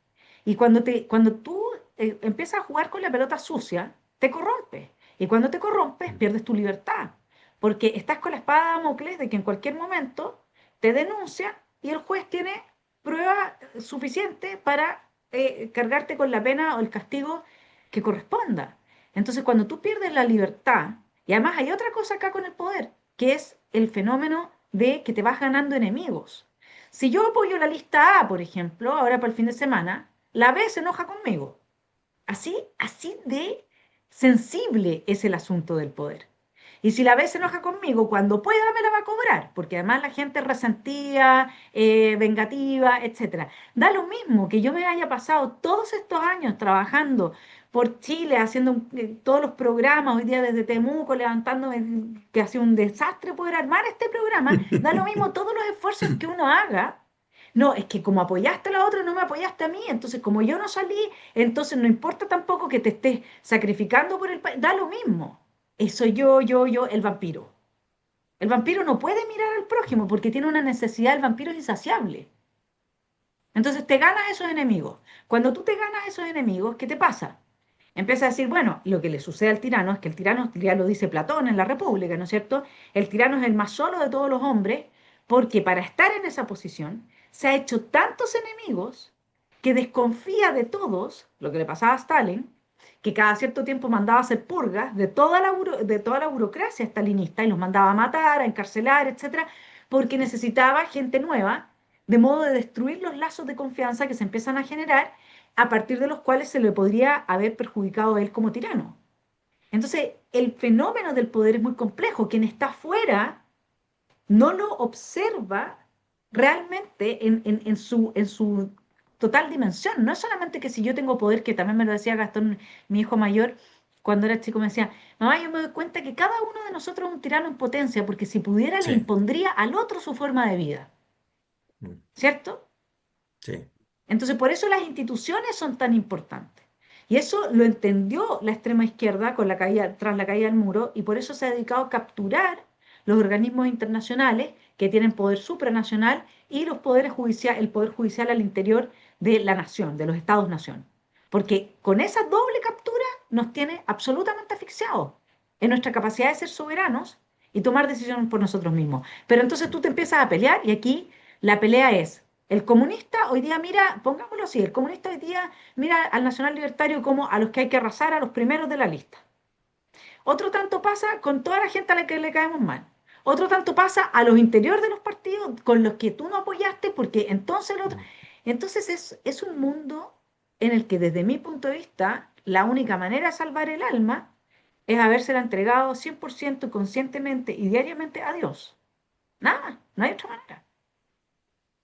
Y cuando tú empiezas a jugar con la pelota sucia, te corrompes. Y cuando te corrompes, pierdes tu libertad porque estás con la espada de Damocles de que en cualquier momento te denuncia y el juez tiene prueba suficiente para cargarte con la pena o el castigo que corresponda. Entonces, cuando tú pierdes la libertad, y además hay otra cosa acá con el poder, que es el fenómeno de que te vas ganando enemigos. Si yo apoyo la lista A, por ejemplo, ahora para el fin de semana, la B se enoja conmigo. Así de sensible es el asunto del poder. Y si la B se enoja conmigo, cuando pueda me la va a cobrar, porque además la gente es resentida, vengativa, etcétera. Da lo mismo que yo me haya pasado todos estos años trabajando por Chile, haciendo todos los programas, hoy día desde Temuco, levantándome, que ha sido un desastre poder armar este programa, da lo mismo todos los esfuerzos que uno haga, no, es que como apoyaste a la otra, no me apoyaste a mí, entonces como yo no salí, entonces no importa tampoco que te estés sacrificando por el país, da lo mismo. Eso yo, el vampiro. El vampiro no puede mirar al prójimo porque tiene una necesidad, el vampiro es insaciable. Entonces te ganas esos enemigos. Cuando tú te ganas esos enemigos, ¿qué te pasa? Empieza a decir, bueno, lo que le sucede al tirano es que el tirano, ya lo dice Platón en la República, ¿no es cierto? El tirano es el más solo de todos los hombres porque para estar en esa posición se ha hecho tantos enemigos que desconfía de todos, lo que le pasaba a Stalin, que cada cierto tiempo mandaba a hacer purgas de toda la burocracia stalinista y los mandaba a matar, a encarcelar, etcétera, porque necesitaba gente nueva, de modo de destruir los lazos de confianza que se empiezan a generar a partir de los cuales se le podría haber perjudicado a él como tirano. Entonces, el fenómeno del poder es muy complejo. Quien está fuera no lo observa realmente en su total dimensión. No es solamente que si yo tengo poder, que también me lo decía Gastón, mi hijo mayor, cuando era chico, me decía, mamá, yo me doy cuenta que cada uno de nosotros es un tirano en potencia, porque si pudiera le Sí, impondría al otro su forma de vida, mm, ¿cierto? sí. Entonces, por eso las instituciones son tan importantes. Y eso lo entendió la extrema izquierda con la caída, tras la caída del muro, y por eso se ha dedicado a capturar los organismos internacionales que tienen poder supranacional y los poderes judicial, el poder judicial al interior de la nación, de los estados-nación. Porque con esa doble captura nos tiene absolutamente asfixiados en nuestra capacidad de ser soberanos y tomar decisiones por nosotros mismos. Pero entonces tú te empiezas a pelear y aquí la pelea es el comunista hoy día mira, pongámoslo así, el comunista hoy día mira al nacional libertario como a los que hay que arrasar, a los primeros de la lista. Otro tanto pasa con toda la gente a la que le caemos mal. Otro tanto pasa a los interiores de los partidos con los que tú no apoyaste porque entonces el otro... Mm. Entonces es un mundo en el que desde mi punto de vista la única manera de salvar el alma es habérsela entregado 100% conscientemente y diariamente a Dios. Nada, no hay otra manera.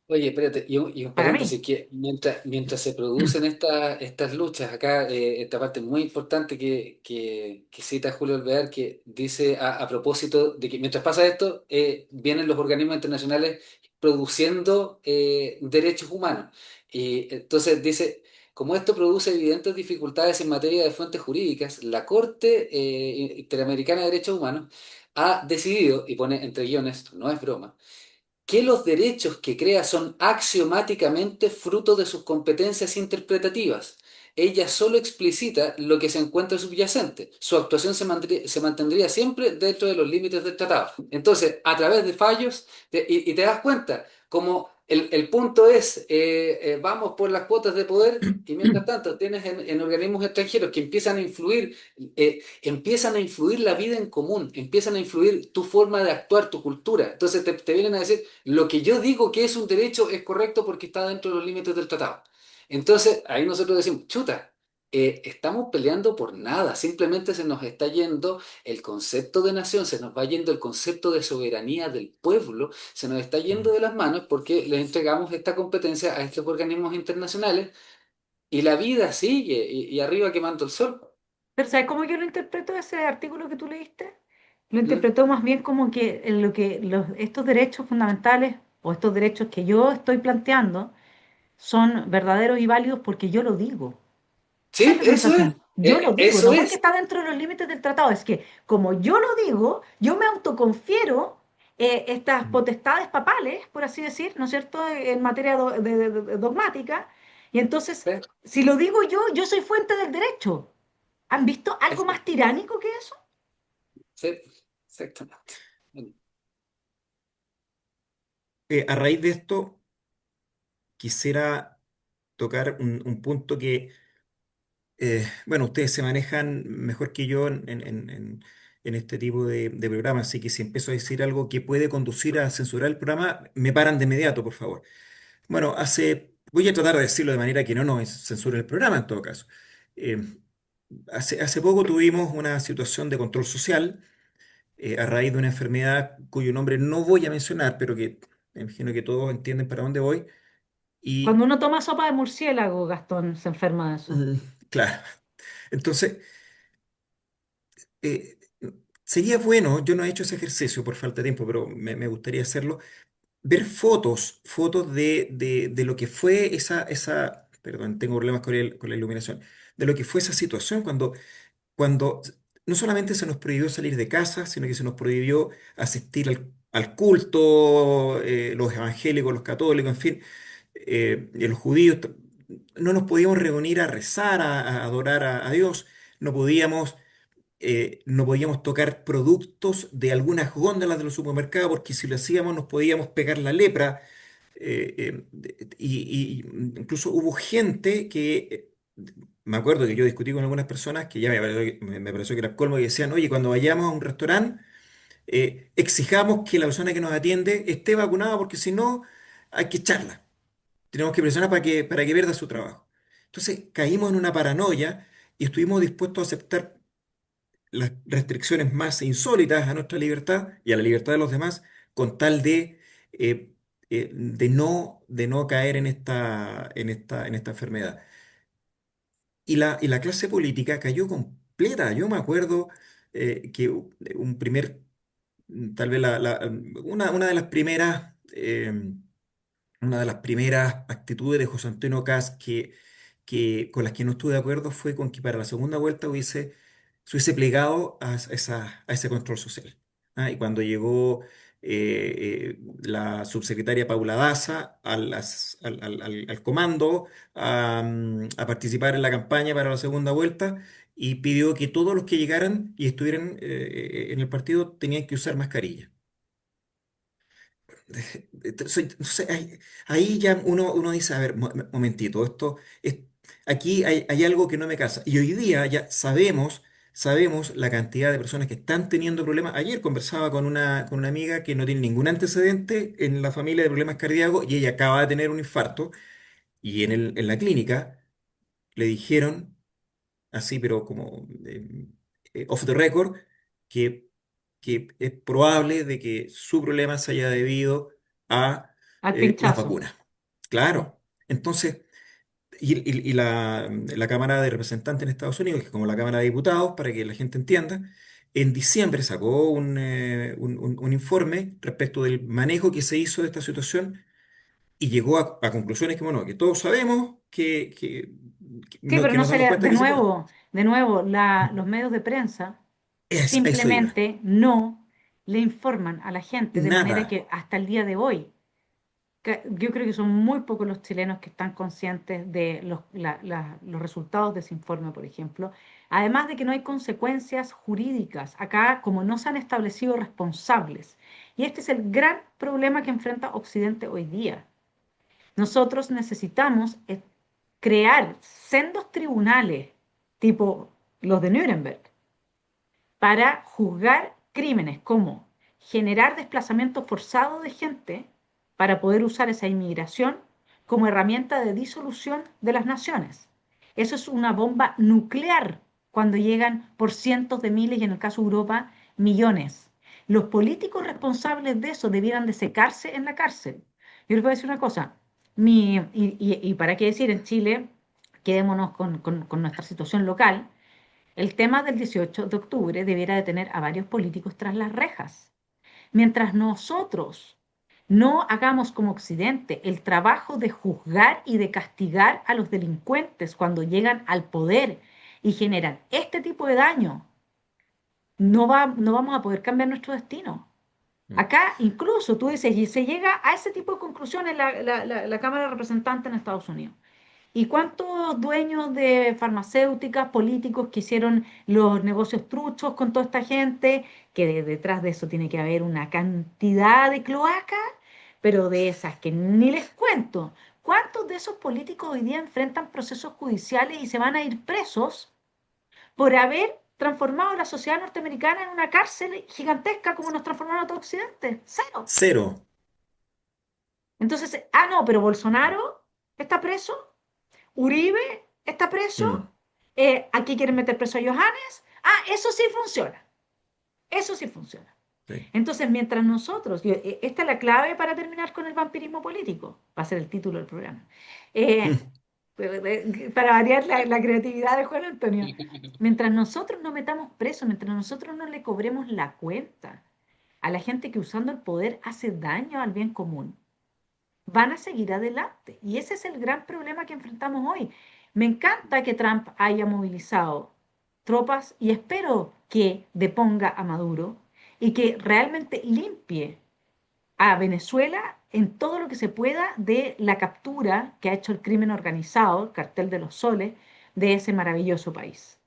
Oye, espérate, y un Para mí. paréntesis, que mientras se producen estas luchas, acá, esta parte muy importante que cita Julio Alvear, que dice a propósito de que mientras pasa esto, vienen los organismos internacionales produciendo derechos humanos. Y entonces dice, como esto produce evidentes dificultades en materia de fuentes jurídicas, la Corte Interamericana de Derechos Humanos ha decidido, y pone entre guiones, no es broma, que los derechos que crea son axiomáticamente fruto de sus competencias interpretativas. Ella solo explicita lo que se encuentra subyacente. Su actuación se mantendría siempre dentro de los límites del tratado. Entonces, a través de fallos, y te das cuenta, como el punto es, vamos por las cuotas de poder, y mientras tanto tienes en organismos extranjeros que empiezan a influir la vida en común, empiezan a influir tu forma de actuar, tu cultura. Entonces te vienen a decir, lo que yo digo que es un derecho es correcto porque está dentro de los límites del tratado. Entonces, ahí nosotros decimos, chuta, estamos peleando por nada, simplemente se nos está yendo el concepto de nación, se nos va yendo el concepto de soberanía del pueblo, se nos está yendo Mm. de las manos porque le entregamos esta competencia a estos organismos internacionales y la vida sigue y arriba quemando el sol. Pero ¿sabes cómo yo lo interpreto ese artículo que tú leíste? Lo ¿Mm? interpreto más bien como que en lo que estos derechos fundamentales o estos derechos que yo estoy planteando son verdaderos y válidos porque yo lo digo. Esa es Sí, la eso es, sensación. Yo lo digo, eso no porque es. está dentro de los límites del tratado, es que como yo lo digo, yo me autoconfiero estas Mm. potestades papales, por así decir, ¿no es cierto?, en materia dogmática, y entonces, ¿Ves? si lo digo yo soy fuente del derecho. ¿Han visto algo Eso, más tiránico que eso? sí, exactamente. A raíz de esto, quisiera tocar un punto que, bueno, ustedes se manejan mejor que yo en este tipo de programas, así que si empiezo a decir algo que puede conducir a censurar el programa, me paran de inmediato, por favor. Bueno, voy a tratar de decirlo de manera que no nos censure el programa en todo caso. Eh, hace poco tuvimos una situación de control social a raíz de una enfermedad cuyo nombre no voy a mencionar, pero que me imagino que todos entienden para dónde voy. Cuando Y uno toma sopa de murciélago, Gastón se enferma de eso. mm, claro, entonces eh, sería bueno, yo no he hecho ese ejercicio por falta de tiempo, pero me gustaría hacerlo, ver fotos de lo que fue perdón, tengo problemas con la iluminación, de lo que fue esa situación cuando no solamente se nos prohibió salir de casa, sino que se nos prohibió asistir al culto, los evangélicos, los católicos, en fin, y los judíos, no nos podíamos reunir a rezar, a adorar a Dios, no podíamos no podíamos tocar productos de algunas góndolas de los supermercados porque si lo hacíamos nos podíamos pegar la lepra. Y incluso hubo gente me acuerdo que yo discutí con algunas personas que ya me pareció que era el colmo y decían, oye, cuando vayamos a un restaurante, exijamos que la persona que nos atiende esté vacunada porque si no, hay que echarla. Tenemos que presionar para que pierda su trabajo. Entonces caímos en una paranoia y estuvimos dispuestos a aceptar las restricciones más insólitas a nuestra libertad y a la libertad de los demás, con tal eh, de no caer en esta enfermedad. Y la clase política cayó completa. Yo me acuerdo que un primer, tal vez una de las primeras, una de las primeras actitudes de José Antonio Caz con las que no estuve de acuerdo fue con que para la segunda vuelta se hubiese plegado a ese control social. ¿Ah? Y cuando llegó la subsecretaria Paula Daza al comando a participar en la campaña para la segunda vuelta y pidió que todos los que llegaran y estuvieran en el partido tenían que usar mascarilla. Entonces, ahí ya uno dice, a ver, momentito, aquí hay algo que no me casa. Y hoy día ya sabemos la cantidad de personas que están teniendo problemas. Ayer conversaba con una amiga que no tiene ningún antecedente en la familia de problemas cardíacos y ella acaba de tener un infarto y en la clínica le dijeron así, pero como off the record, que, que es probable de que su problema se haya debido a al las pinchazo. vacunas. Sí. Claro. Entonces, y la Cámara de Representantes en Estados Unidos, que es como la Cámara de Diputados, para que la gente entienda, en diciembre sacó un informe respecto del manejo que se hizo de esta situación y llegó a conclusiones que, bueno, que todos sabemos Sí, pero que no nos se damos le, cuenta que se puede. de nuevo, los medios de prensa A eso iba. simplemente no le informan a la gente, de manera Nada. que hasta el día de hoy, yo creo que son muy pocos los chilenos que están conscientes de los resultados de ese informe, por ejemplo. Además de que no hay consecuencias jurídicas. Acá, como no se han establecido responsables. Y este es el gran problema que enfrenta Occidente hoy día. Nosotros necesitamos crear sendos tribunales, tipo los de Nuremberg, para juzgar crímenes como generar desplazamiento forzado de gente para poder usar esa inmigración como herramienta de disolución de las naciones. Eso es una bomba nuclear cuando llegan por cientos de miles y en el caso de Europa millones. Los políticos responsables de eso debieran de secarse en la cárcel. Yo les voy a decir una cosa, y para qué decir en Chile, quedémonos con nuestra situación local, el tema del 18 de octubre debiera de tener a varios políticos tras las rejas. Mientras nosotros no hagamos como Occidente el trabajo de juzgar y de castigar a los delincuentes cuando llegan al poder y generan este tipo de daño, no vamos a poder cambiar nuestro destino. Mm. Acá incluso tú dices, y se llega a ese tipo de conclusiones en la Cámara de Representantes en Estados Unidos. ¿Y cuántos dueños de farmacéuticas, políticos que hicieron los negocios truchos con toda esta gente? Que detrás de eso tiene que haber una cantidad de cloacas, pero de esas que ni les cuento. ¿Cuántos de esos políticos hoy día enfrentan procesos judiciales y se van a ir presos por haber transformado la sociedad norteamericana en una cárcel gigantesca como nos transformaron a todo Occidente? Cero. Cero. Entonces, no, pero Bolsonaro está preso. Uribe está preso. Mm. Aquí quieren meter preso a Johannes. Eso sí funciona. Eso sí funciona. Sí. Entonces, mientras nosotros, esta es la clave para terminar con el vampirismo político, va a ser el título del programa. Eh, para variar la creatividad de Juan Antonio. Mientras nosotros no metamos preso, mientras nosotros no le cobremos la cuenta a la gente que usando el poder hace daño al bien común, van a seguir adelante. Y ese es el gran problema que enfrentamos hoy. Me encanta que Trump haya movilizado tropas y espero que deponga a Maduro y que realmente limpie a Venezuela en todo lo que se pueda de la captura que ha hecho el crimen organizado, el cartel de los soles, de ese maravilloso país.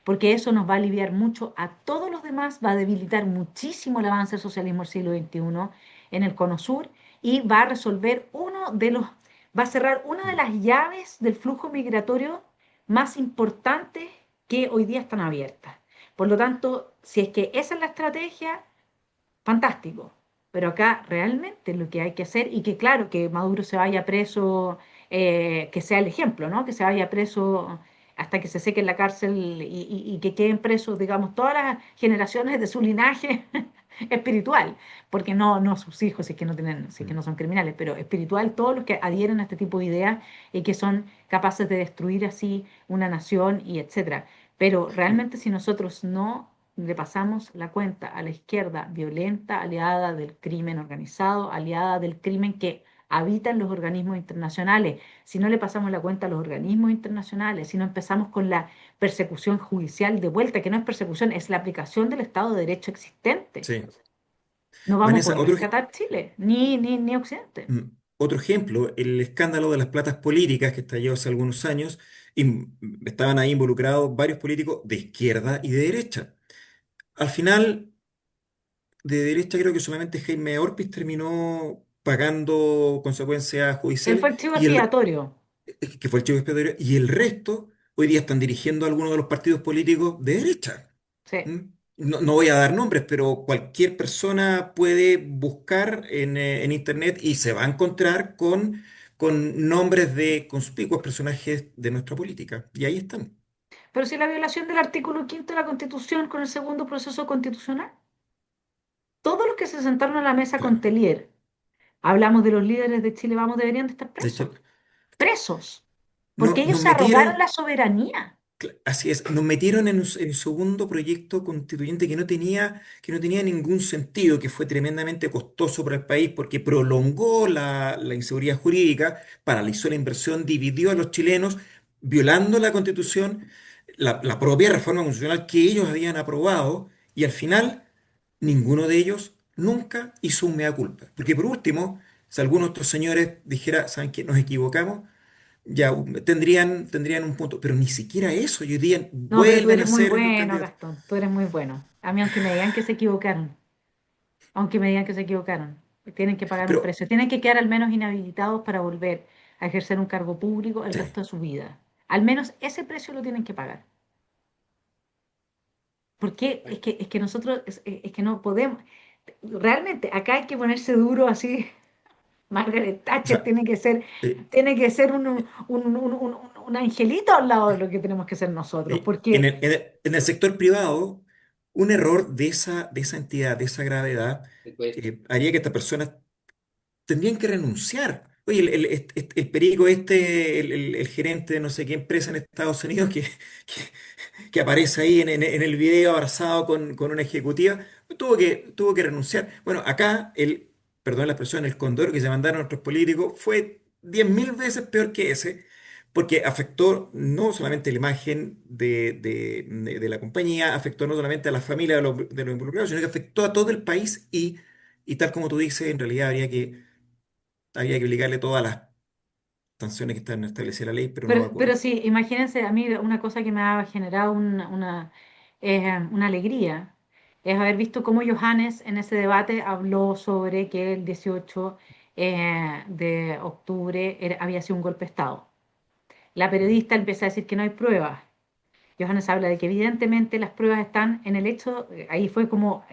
Porque eso nos va a aliviar mucho a todos los demás, va a debilitar muchísimo el avance del socialismo del siglo XXI en el Cono Sur y va a resolver va a cerrar una de las llaves del flujo migratorio más importantes que hoy día están abiertas. Por lo tanto, si es que esa es la estrategia, fantástico. Pero acá realmente lo que hay que hacer, y que claro, que Maduro se vaya preso, que sea el ejemplo, ¿no? Que se vaya preso hasta que se seque en la cárcel y que queden presos, digamos, todas las generaciones de su linaje espiritual, porque no sus hijos, si es que no tienen, si es que no son criminales, pero espiritual, todos los que adhieren a este tipo de ideas y que son capaces de destruir así una nación y etcétera. Pero realmente si nosotros no le pasamos la cuenta a la izquierda violenta, aliada del crimen organizado, aliada del crimen que habita en los organismos internacionales, si no le pasamos la cuenta a los organismos internacionales, si no empezamos con la persecución judicial de vuelta, que no es persecución, es la aplicación del Estado de Derecho existente, Sí. no vamos a Vanessa, poder rescatar Chile, ni Occidente. mm, otro ejemplo, el escándalo de las platas políticas que estalló hace algunos años, y estaban ahí involucrados varios políticos de izquierda y de derecha. Al final, de derecha creo que solamente Jaime Orpiz terminó pagando consecuencias Él fue judiciales el chivo y expiatorio, que fue el chivo expiatorio, y el resto hoy día están dirigiendo algunos de los partidos políticos de derecha. sí. ¿Mm? No voy a dar nombres, pero cualquier persona puede buscar en internet y se va a encontrar con nombres de conspicuos personajes de nuestra política. Y ahí están. Pero si la violación del artículo quinto de la Constitución con el segundo proceso constitucional, todos los que se sentaron a la mesa con Claro. Telier, hablamos de los líderes de Chile Vamos, deberían de estar De hecho, presos, presos, porque no, ellos nos se arrogaron metieron. la soberanía. Así es, nos metieron en un segundo proyecto constituyente que no tenía ningún sentido, que fue tremendamente costoso para el país porque prolongó la inseguridad jurídica, paralizó la inversión, dividió a los chilenos, violando la Constitución, la propia reforma constitucional que ellos habían aprobado, y al final ninguno de ellos nunca hizo un mea culpa. Porque por último, si alguno de estos señores dijera, ¿saben qué? Nos equivocamos, ya tendrían un punto, pero ni siquiera eso. Y hoy día No, pero tú vuelven a eres muy ser el bueno, candidato. Gastón, tú eres muy bueno. A mí, aunque me digan que se equivocaron, aunque me digan que se equivocaron, tienen que pagar un Pero, precio, tienen que quedar al menos inhabilitados para volver a ejercer un cargo público el sí, resto de su vida. Al menos ese precio lo tienen que pagar. Porque es que nosotros, es que no podemos, realmente acá hay que ponerse duro así. Margaret o Thatcher sea, eh, tiene que ser un angelito al lado de lo que tenemos que ser nosotros, en porque en el sector privado, un error de esa entidad, de esa gravedad, Te cuesta. haría que estas personas tendrían que renunciar. Oye, el perico el gerente de no sé qué empresa en Estados Unidos que aparece ahí en el video abrazado con una ejecutiva, tuvo que renunciar. Bueno, acá, perdón la expresión, el condoro que se mandaron nuestros políticos fue 10.000 veces peor que ese, porque afectó no solamente la imagen de la compañía, afectó no solamente a la familia de los involucrados, sino que afectó a todo el país y tal como tú dices, en realidad había que aplicarle todas las sanciones que están establecidas en la ley, pero no va a pero ocurrir. sí, imagínense, a mí una cosa que me ha generado una alegría es haber visto cómo Johannes en ese debate habló sobre que el 18 de octubre había sido un golpe de Estado. La periodista empieza a decir que no hay pruebas. Johannes habla de que evidentemente las pruebas están en el hecho, ahí fue como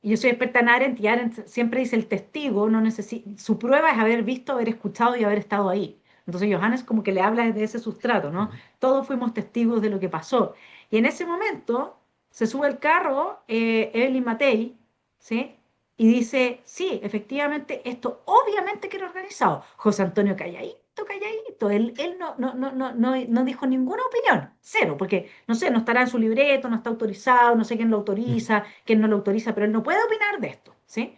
yo soy experta en Arendt y Arendt siempre dice el testigo no necesita, su prueba es haber visto, haber escuchado y haber estado ahí. Entonces Johannes como que le habla desde ese sustrato, ¿no? Ujú. Todos fuimos testigos de lo que pasó. Y en ese momento se sube al carro Evelyn Matei, ¿sí? Y dice, sí, efectivamente, esto obviamente que era organizado. José Antonio calladito, calladito. listo, él no dijo ninguna opinión, cero, porque no sé, no estará en su libreto, no está autorizado, no sé quién lo autoriza, quién no lo autoriza, pero él no puede opinar de esto, ¿sí?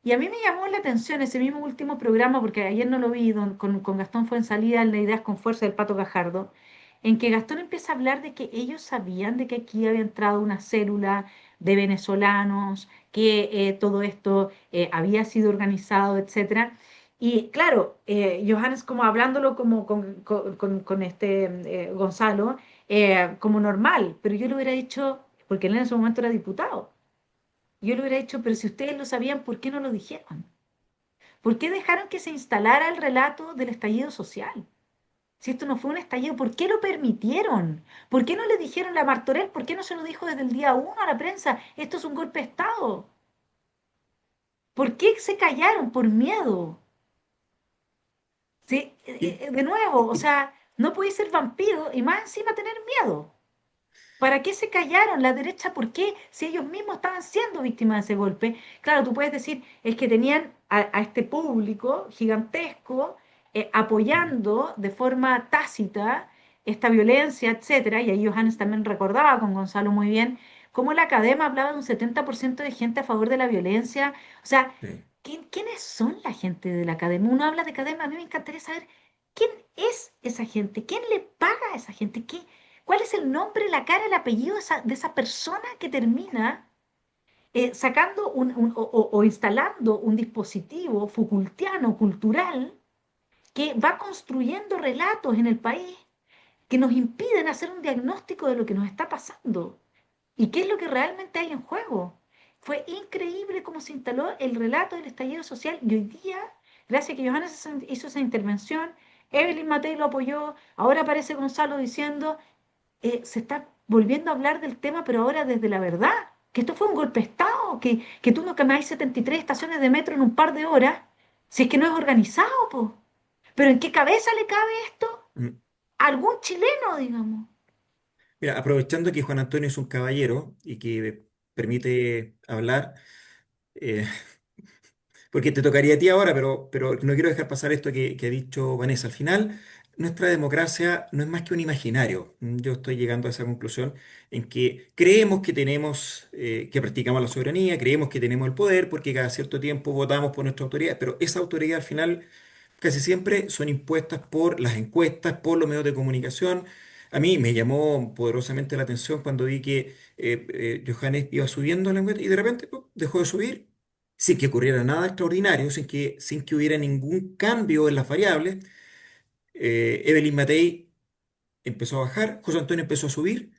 Y a mí me llamó la atención ese mismo último programa, porque ayer no lo vi, con Gastón Fuenzalida en la Ideas con Fuerza del Pato Gajardo, en que Gastón empieza a hablar de que ellos sabían de que aquí había entrado una célula de venezolanos, que todo esto había sido organizado, etcétera. Y claro, Johannes como hablándolo como con este Gonzalo, como normal, pero yo lo hubiera dicho, porque él en ese momento era diputado. Yo le hubiera dicho, pero si ustedes lo sabían, ¿por qué no lo dijeron? ¿Por qué dejaron que se instalara el relato del estallido social? Si esto no fue un estallido, ¿por qué lo permitieron? ¿Por qué no le dijeron a Martorell? ¿Por qué no se lo dijo desde el día uno a la prensa? Esto es un golpe de Estado. ¿Por qué se callaron? Por miedo. Sí, Y- de nuevo, o y- sea, no podéis ser vampiro y más encima tener miedo. ¿Para qué se callaron? La derecha, ¿por qué? Si ellos mismos estaban siendo víctimas de ese golpe. Claro, tú puedes decir, es que tenían a este público gigantesco apoyando de forma tácita esta violencia, etcétera. Y ahí Johannes también recordaba con Gonzalo muy bien cómo la academia hablaba de un 70% de gente a favor de la violencia. O sea, sí. ¿quiénes son la gente de la academia? Uno habla de academia, a mí me encantaría saber quién es esa gente, quién le paga a esa gente, qué. ¿Cuál es el nombre, la cara, el apellido de esa persona que termina sacando o instalando un dispositivo Foucaultiano cultural que va construyendo relatos en el país que nos impiden hacer un diagnóstico de lo que nos está pasando y qué es lo que realmente hay en juego? Fue increíble cómo se instaló el relato del estallido social y hoy día, gracias a que Johannes hizo esa intervención, Evelyn Matei lo apoyó, ahora aparece Gonzalo diciendo se está volviendo a hablar del tema, pero ahora desde la verdad, que esto fue un golpe de Estado, que tú no caminás 73 estaciones de metro en un par de horas, si es que no es organizado, po. Pero ¿en qué cabeza le cabe esto? Mm. A algún chileno, digamos. Mira, aprovechando que Juan Antonio es un caballero y que permite hablar, eh, porque te tocaría a ti ahora, pero no quiero dejar pasar esto que ha dicho Vanessa. Al final, nuestra democracia no es más que un imaginario. Yo estoy llegando a esa conclusión en que creemos que tenemos, que practicamos la soberanía, creemos que tenemos el poder, porque cada cierto tiempo votamos por nuestra autoridad, pero esa autoridad al final casi siempre son impuestas por las encuestas, por los medios de comunicación. A mí me llamó poderosamente la atención cuando vi que Johannes iba subiendo la encuesta y de repente dejó de subir sin que ocurriera nada extraordinario, sin que hubiera ningún cambio en las variables. Evelyn Matei empezó a bajar, José Antonio empezó a subir.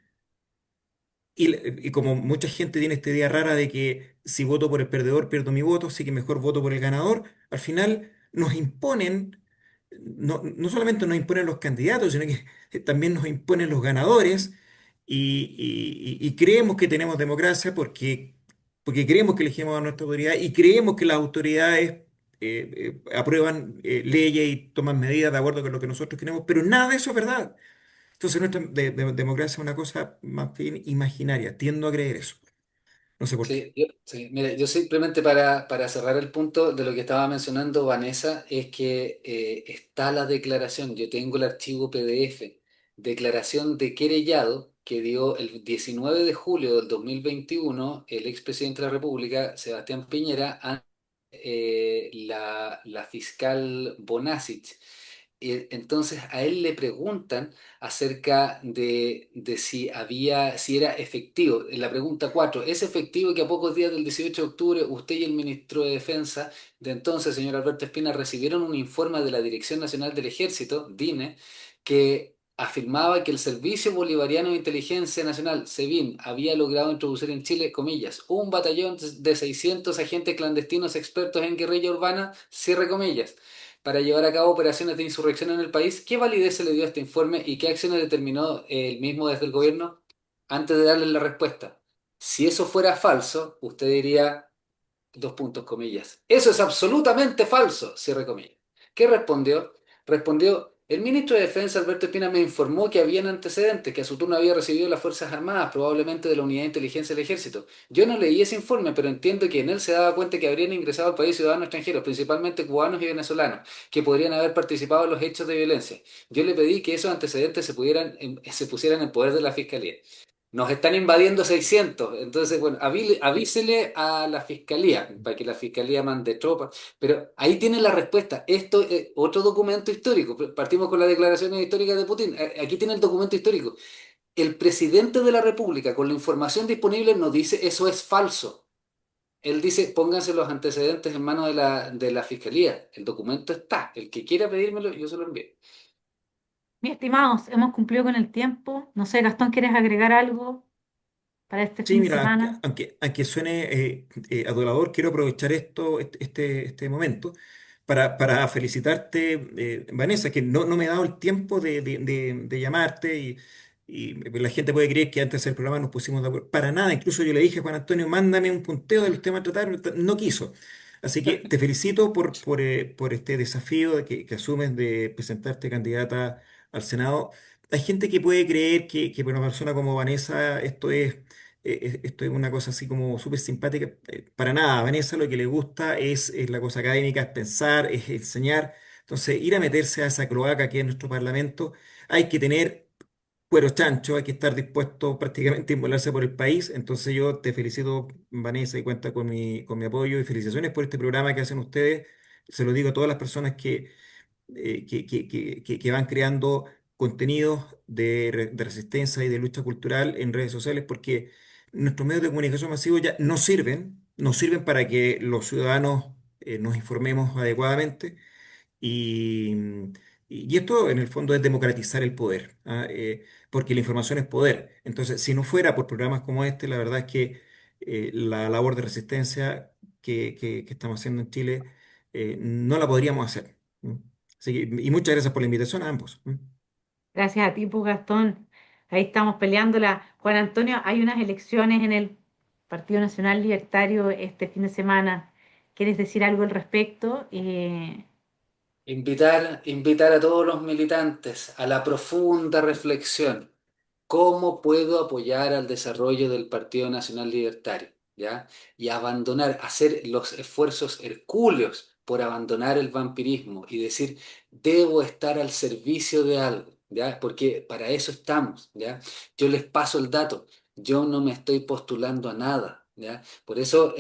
Y como mucha gente tiene esta idea rara de que si voto por el perdedor pierdo mi voto, así que mejor voto por el ganador, al final nos imponen, no solamente nos imponen los candidatos, sino que también nos imponen los ganadores y creemos que tenemos democracia porque creemos que elegimos a nuestra autoridad y creemos que las autoridades aprueban leyes y toman medidas de acuerdo con lo que nosotros queremos, pero nada de eso es verdad. Entonces nuestra democracia es una cosa más bien imaginaria. Tiendo a creer eso. No sé por qué. Sí, mira, yo simplemente para cerrar el punto de lo que estaba mencionando Vanessa, es que está la declaración, yo tengo el archivo PDF, declaración de querellado que dio el 19 de julio del 2021 el expresidente de la República, Sebastián Piñera, ante la fiscal Bonasic. Entonces a él le preguntan acerca de si era efectivo. En la pregunta 4, ¿es efectivo que a pocos días del 18 de octubre usted y el ministro de Defensa de entonces, señor Alberto Espina, recibieron un informe de la Dirección Nacional del Ejército, DINE, que afirmaba que el Servicio Bolivariano de Inteligencia Nacional, SEBIN, había logrado introducir en Chile, comillas, un batallón de 600 agentes clandestinos expertos en guerrilla urbana, cierre comillas, para llevar a cabo operaciones de insurrección en el país? ¿Qué validez se le dio a este informe y qué acciones determinó el mismo desde el gobierno? Antes de darle la respuesta, si eso fuera falso, usted diría, dos puntos, comillas, eso es absolutamente falso, cierre comillas. ¿Qué respondió? Respondió, El ministro de Defensa, Alberto Espina, me informó que habían antecedentes, que a su turno había recibido las Fuerzas Armadas, probablemente de la Unidad de Inteligencia del Ejército. Yo no leí ese informe, pero entiendo que en él se daba cuenta que habrían ingresado al país ciudadanos extranjeros, principalmente cubanos y venezolanos, que podrían haber participado en los hechos de violencia. Yo le pedí que esos antecedentes se pusieran en poder de la Fiscalía. Nos están invadiendo 600. Entonces, bueno, avísele a la fiscalía para que la fiscalía mande tropas. Pero ahí tiene la respuesta. Esto es otro documento histórico. Partimos con las declaraciones históricas de Putin. Aquí tiene el documento histórico. El presidente de la República, con la información disponible, nos dice eso es falso. Él dice, pónganse los antecedentes en manos de la fiscalía. El documento está. El que quiera pedírmelo, yo se lo envío. Mis estimados, hemos cumplido con el tiempo. No sé, Gastón, ¿quieres agregar algo para este Sí, fin de mira, semana? aunque suene adulador, quiero aprovechar este momento para felicitarte, Vanessa, que no me he dado el tiempo de llamarte y la gente puede creer que antes de hacer el programa nos pusimos de acuerdo. Para nada, incluso yo le dije a Juan Antonio, mándame un punteo de los temas a tratar, no quiso. Así que te felicito por este desafío que asumes de presentarte candidata al Senado. Hay gente que puede creer que para una persona como Vanessa esto es una cosa así como súper simpática. Para nada, a Vanessa lo que le gusta es la cosa académica, es pensar, es enseñar. Entonces, ir a meterse a esa cloaca que es nuestro Parlamento, hay que tener cuero chancho, hay que estar dispuesto prácticamente a inmolarse por el país. Entonces, yo te felicito, Vanessa, y cuenta con mi apoyo y felicitaciones por este programa que hacen ustedes. Se lo digo a todas las personas que van creando contenidos de resistencia y de lucha cultural en redes sociales, porque nuestros medios de comunicación masivos ya no sirven para que los ciudadanos nos informemos adecuadamente y esto en el fondo es democratizar el poder, ¿ah? Porque la información es poder. Entonces, si no fuera por programas como este, la verdad es que la labor de resistencia que estamos haciendo en Chile no la podríamos hacer. ¿Mm? Así y muchas gracias por la invitación a ambos. ¿Mm? Gracias a ti, pues, Gastón. Ahí estamos peleándola. Juan Antonio, hay unas elecciones en el Partido Nacional Libertario este fin de semana. ¿Quieres decir algo al respecto? Invitar a todos los militantes a la profunda reflexión. ¿Cómo puedo apoyar al desarrollo del Partido Nacional Libertario? ¿Ya? Y abandonar, hacer los esfuerzos hercúleos por abandonar el vampirismo y decir, debo estar al servicio de algo, ¿ya? Porque para eso estamos, ¿ya? Yo les paso el dato, yo no me estoy postulando a nada, ¿ya? Por eso,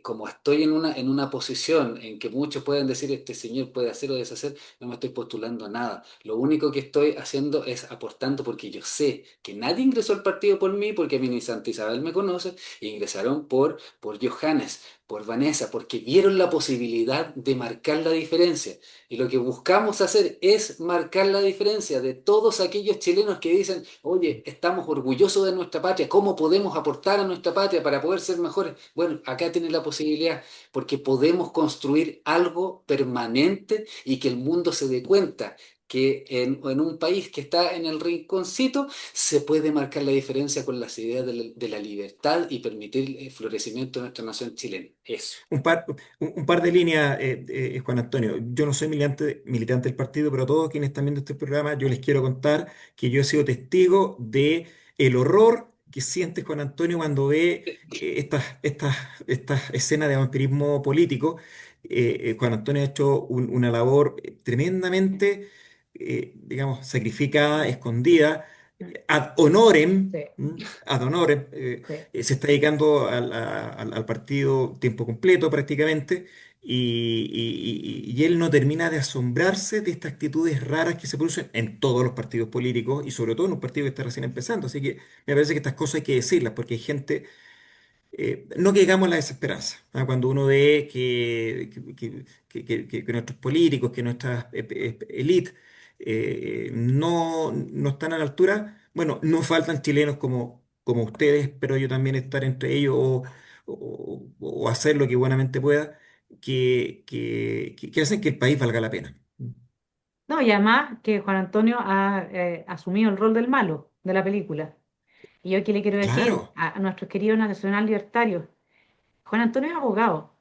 como estoy en una posición en que muchos pueden decir, este señor puede hacer o deshacer, no me estoy postulando a nada. Lo único que estoy haciendo es aportando porque yo sé que nadie ingresó al partido por mí, porque a mí ni Santa Isabel me conoce, e ingresaron por Johannes, por Vanessa, porque vieron la posibilidad de marcar la diferencia. Y lo que buscamos hacer es marcar la diferencia de todos aquellos chilenos que dicen, oye, estamos orgullosos de nuestra patria, ¿cómo podemos aportar a nuestra patria para poder ser mejores? Bueno, acá tienen la posibilidad, porque podemos construir algo permanente y que el mundo se dé cuenta que en un país que está en el rinconcito se puede marcar la diferencia con las ideas de la libertad y permitir el florecimiento de nuestra nación chilena. Eso. Un par de líneas, Juan Antonio. Yo no soy militante del partido, pero a todos quienes están viendo este programa, yo les quiero contar que yo he sido testigo de el horror que siente Juan Antonio cuando ve estas escenas de vampirismo político. Juan Antonio ha hecho una labor tremendamente, digamos, sacrificada, escondida, ad honorem. Sí, Ad honorem. sí. Se está dedicando al partido tiempo completo prácticamente y él no termina de asombrarse de estas actitudes raras que se producen en todos los partidos políticos y sobre todo en un partido que está recién empezando. Así que me parece que estas cosas hay que decirlas porque hay gente no que llegamos a la desesperanza, ¿ah? Cuando uno ve que nuestros políticos, que nuestras élites no están a la altura, bueno, no faltan chilenos como ustedes, pero yo también estar entre ellos o hacer lo que buenamente pueda, que hacen que el país valga la pena. No, y además que Juan Antonio ha asumido el rol del malo de la película. Y yo aquí le quiero decir Claro. a nuestros queridos nacional libertarios, Juan Antonio es abogado.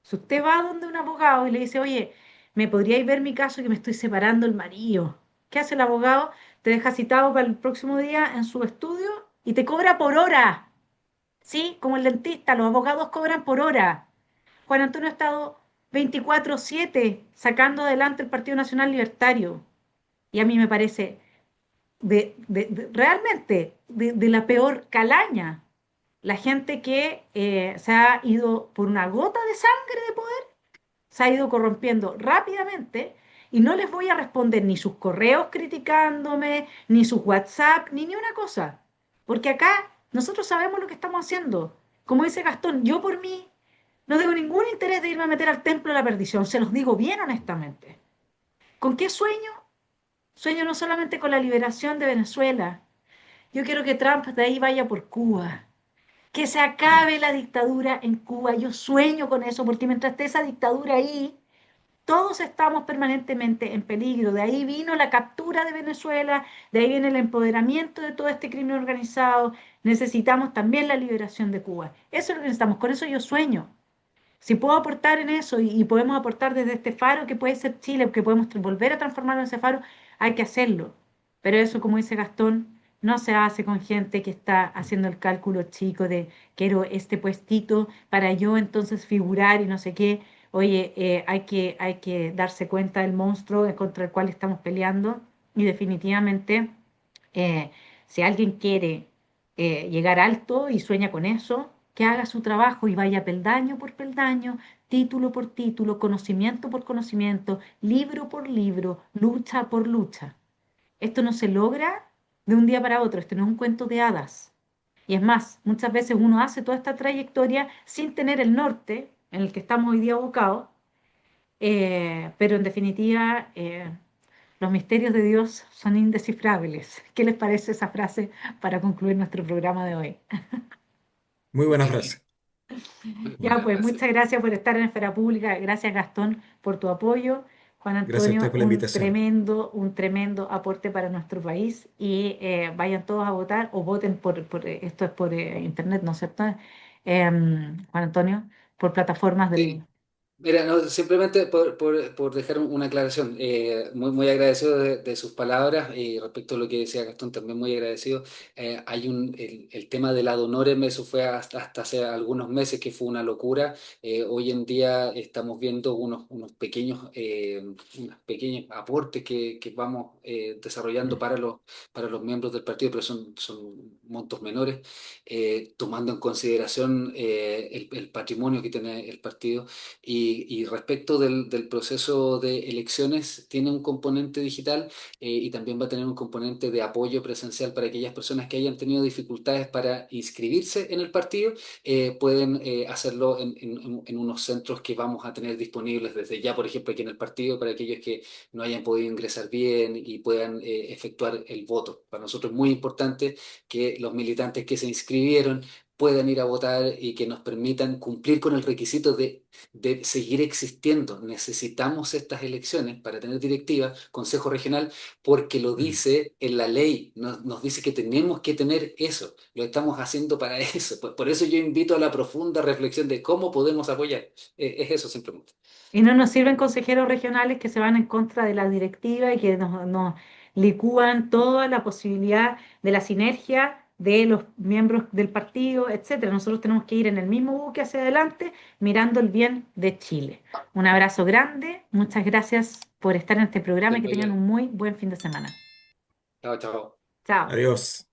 Si usted va donde un abogado y le dice, oye, ¿me podríais ver mi caso que me estoy separando el marido? ¿Qué hace el abogado? Te deja citado para el próximo día en su estudio y te cobra por hora. ¿Sí? Como el dentista, los abogados cobran por hora. Juan Antonio ha estado 24/7 sacando adelante el Partido Nacional Libertario. Y a mí me parece realmente de la peor calaña la gente que se ha ido por una gota de sangre de poder, se ha ido corrompiendo rápidamente y no les voy a responder ni sus correos criticándome, ni sus WhatsApp, ni una cosa. Porque acá nosotros sabemos lo que estamos haciendo. Como dice Gastón, yo por mí no tengo ningún interés de irme a meter al templo de la perdición, se los digo bien honestamente. ¿Con qué sueño? Sueño no solamente con la liberación de Venezuela. Yo quiero que Trump de ahí vaya por Cuba, que se Mm. acabe la dictadura en Cuba. Yo sueño con eso, porque mientras esté esa dictadura ahí, todos estamos permanentemente en peligro. De ahí vino la captura de Venezuela, de ahí viene el empoderamiento de todo este crimen organizado. Necesitamos también la liberación de Cuba. Eso es lo que necesitamos. Con eso yo sueño. Si puedo aportar en eso y podemos aportar desde este faro que puede ser Chile, que podemos volver a transformarlo en ese faro, hay que hacerlo. Pero eso, como dice Gastón, no se hace con gente que está haciendo el cálculo chico de quiero este puestito para yo entonces figurar y no sé qué. Oye, hay que darse cuenta del monstruo contra el cual estamos peleando y definitivamente eh, si alguien quiere llegar alto y sueña con eso, que haga su trabajo y vaya peldaño por peldaño, título por título, conocimiento por conocimiento, libro por libro, lucha por lucha. Esto no se logra de un día para otro, esto no es un cuento de hadas. Y es más, muchas veces uno hace toda esta trayectoria sin tener el norte en el que estamos hoy día abocados, pero en definitiva los misterios de Dios son indescifrables. ¿Qué les parece esa frase para concluir nuestro programa de hoy? Muy buena frase. Muy Ya, buena pues frase. muchas gracias por estar en Esfera Pública. Gracias, Gastón, por tu apoyo. Juan Gracias a usted Antonio, por la invitación. un tremendo aporte para nuestro país. Y vayan todos a votar o voten esto es por internet, ¿no es cierto? Juan Antonio, por plataformas del... Sí. Mira, no, simplemente por dejar una aclaración, muy agradecido de sus palabras y respecto a lo que decía Gastón, también muy agradecido. El tema del ad honorem, eso fue hasta hace algunos meses que fue una locura. Hoy en día estamos viendo unos pequeños aportes que vamos desarrollando para los miembros del partido, pero son montos menores, tomando en consideración el patrimonio que tiene el partido. Y respecto del proceso de elecciones, tiene un componente digital y también va a tener un componente de apoyo presencial para aquellas personas que hayan tenido dificultades para inscribirse en el partido, pueden hacerlo en unos centros que vamos a tener disponibles desde ya, por ejemplo, aquí en el partido, para aquellos que no hayan podido ingresar bien y puedan efectuar el voto. Para nosotros es muy importante que los militantes que se inscribieron puedan ir a votar y que nos permitan cumplir con el requisito de seguir existiendo. Necesitamos estas elecciones para tener directiva, Consejo Regional, porque lo Mm. dice en la ley, nos dice que tenemos que tener eso, lo estamos haciendo para eso. Por eso yo invito a la profunda reflexión de cómo podemos apoyar. Es eso simplemente. Y no nos sirven consejeros regionales que se van en contra de la directiva y que nos licúan toda la posibilidad de la sinergia de los miembros del partido, etcétera. Nosotros tenemos que ir en el mismo buque hacia adelante, mirando el bien de Chile. Un abrazo grande, muchas gracias por estar en este programa Que y que muy tengan bien. un muy buen fin de semana. Chao, chao. Chao. Adiós.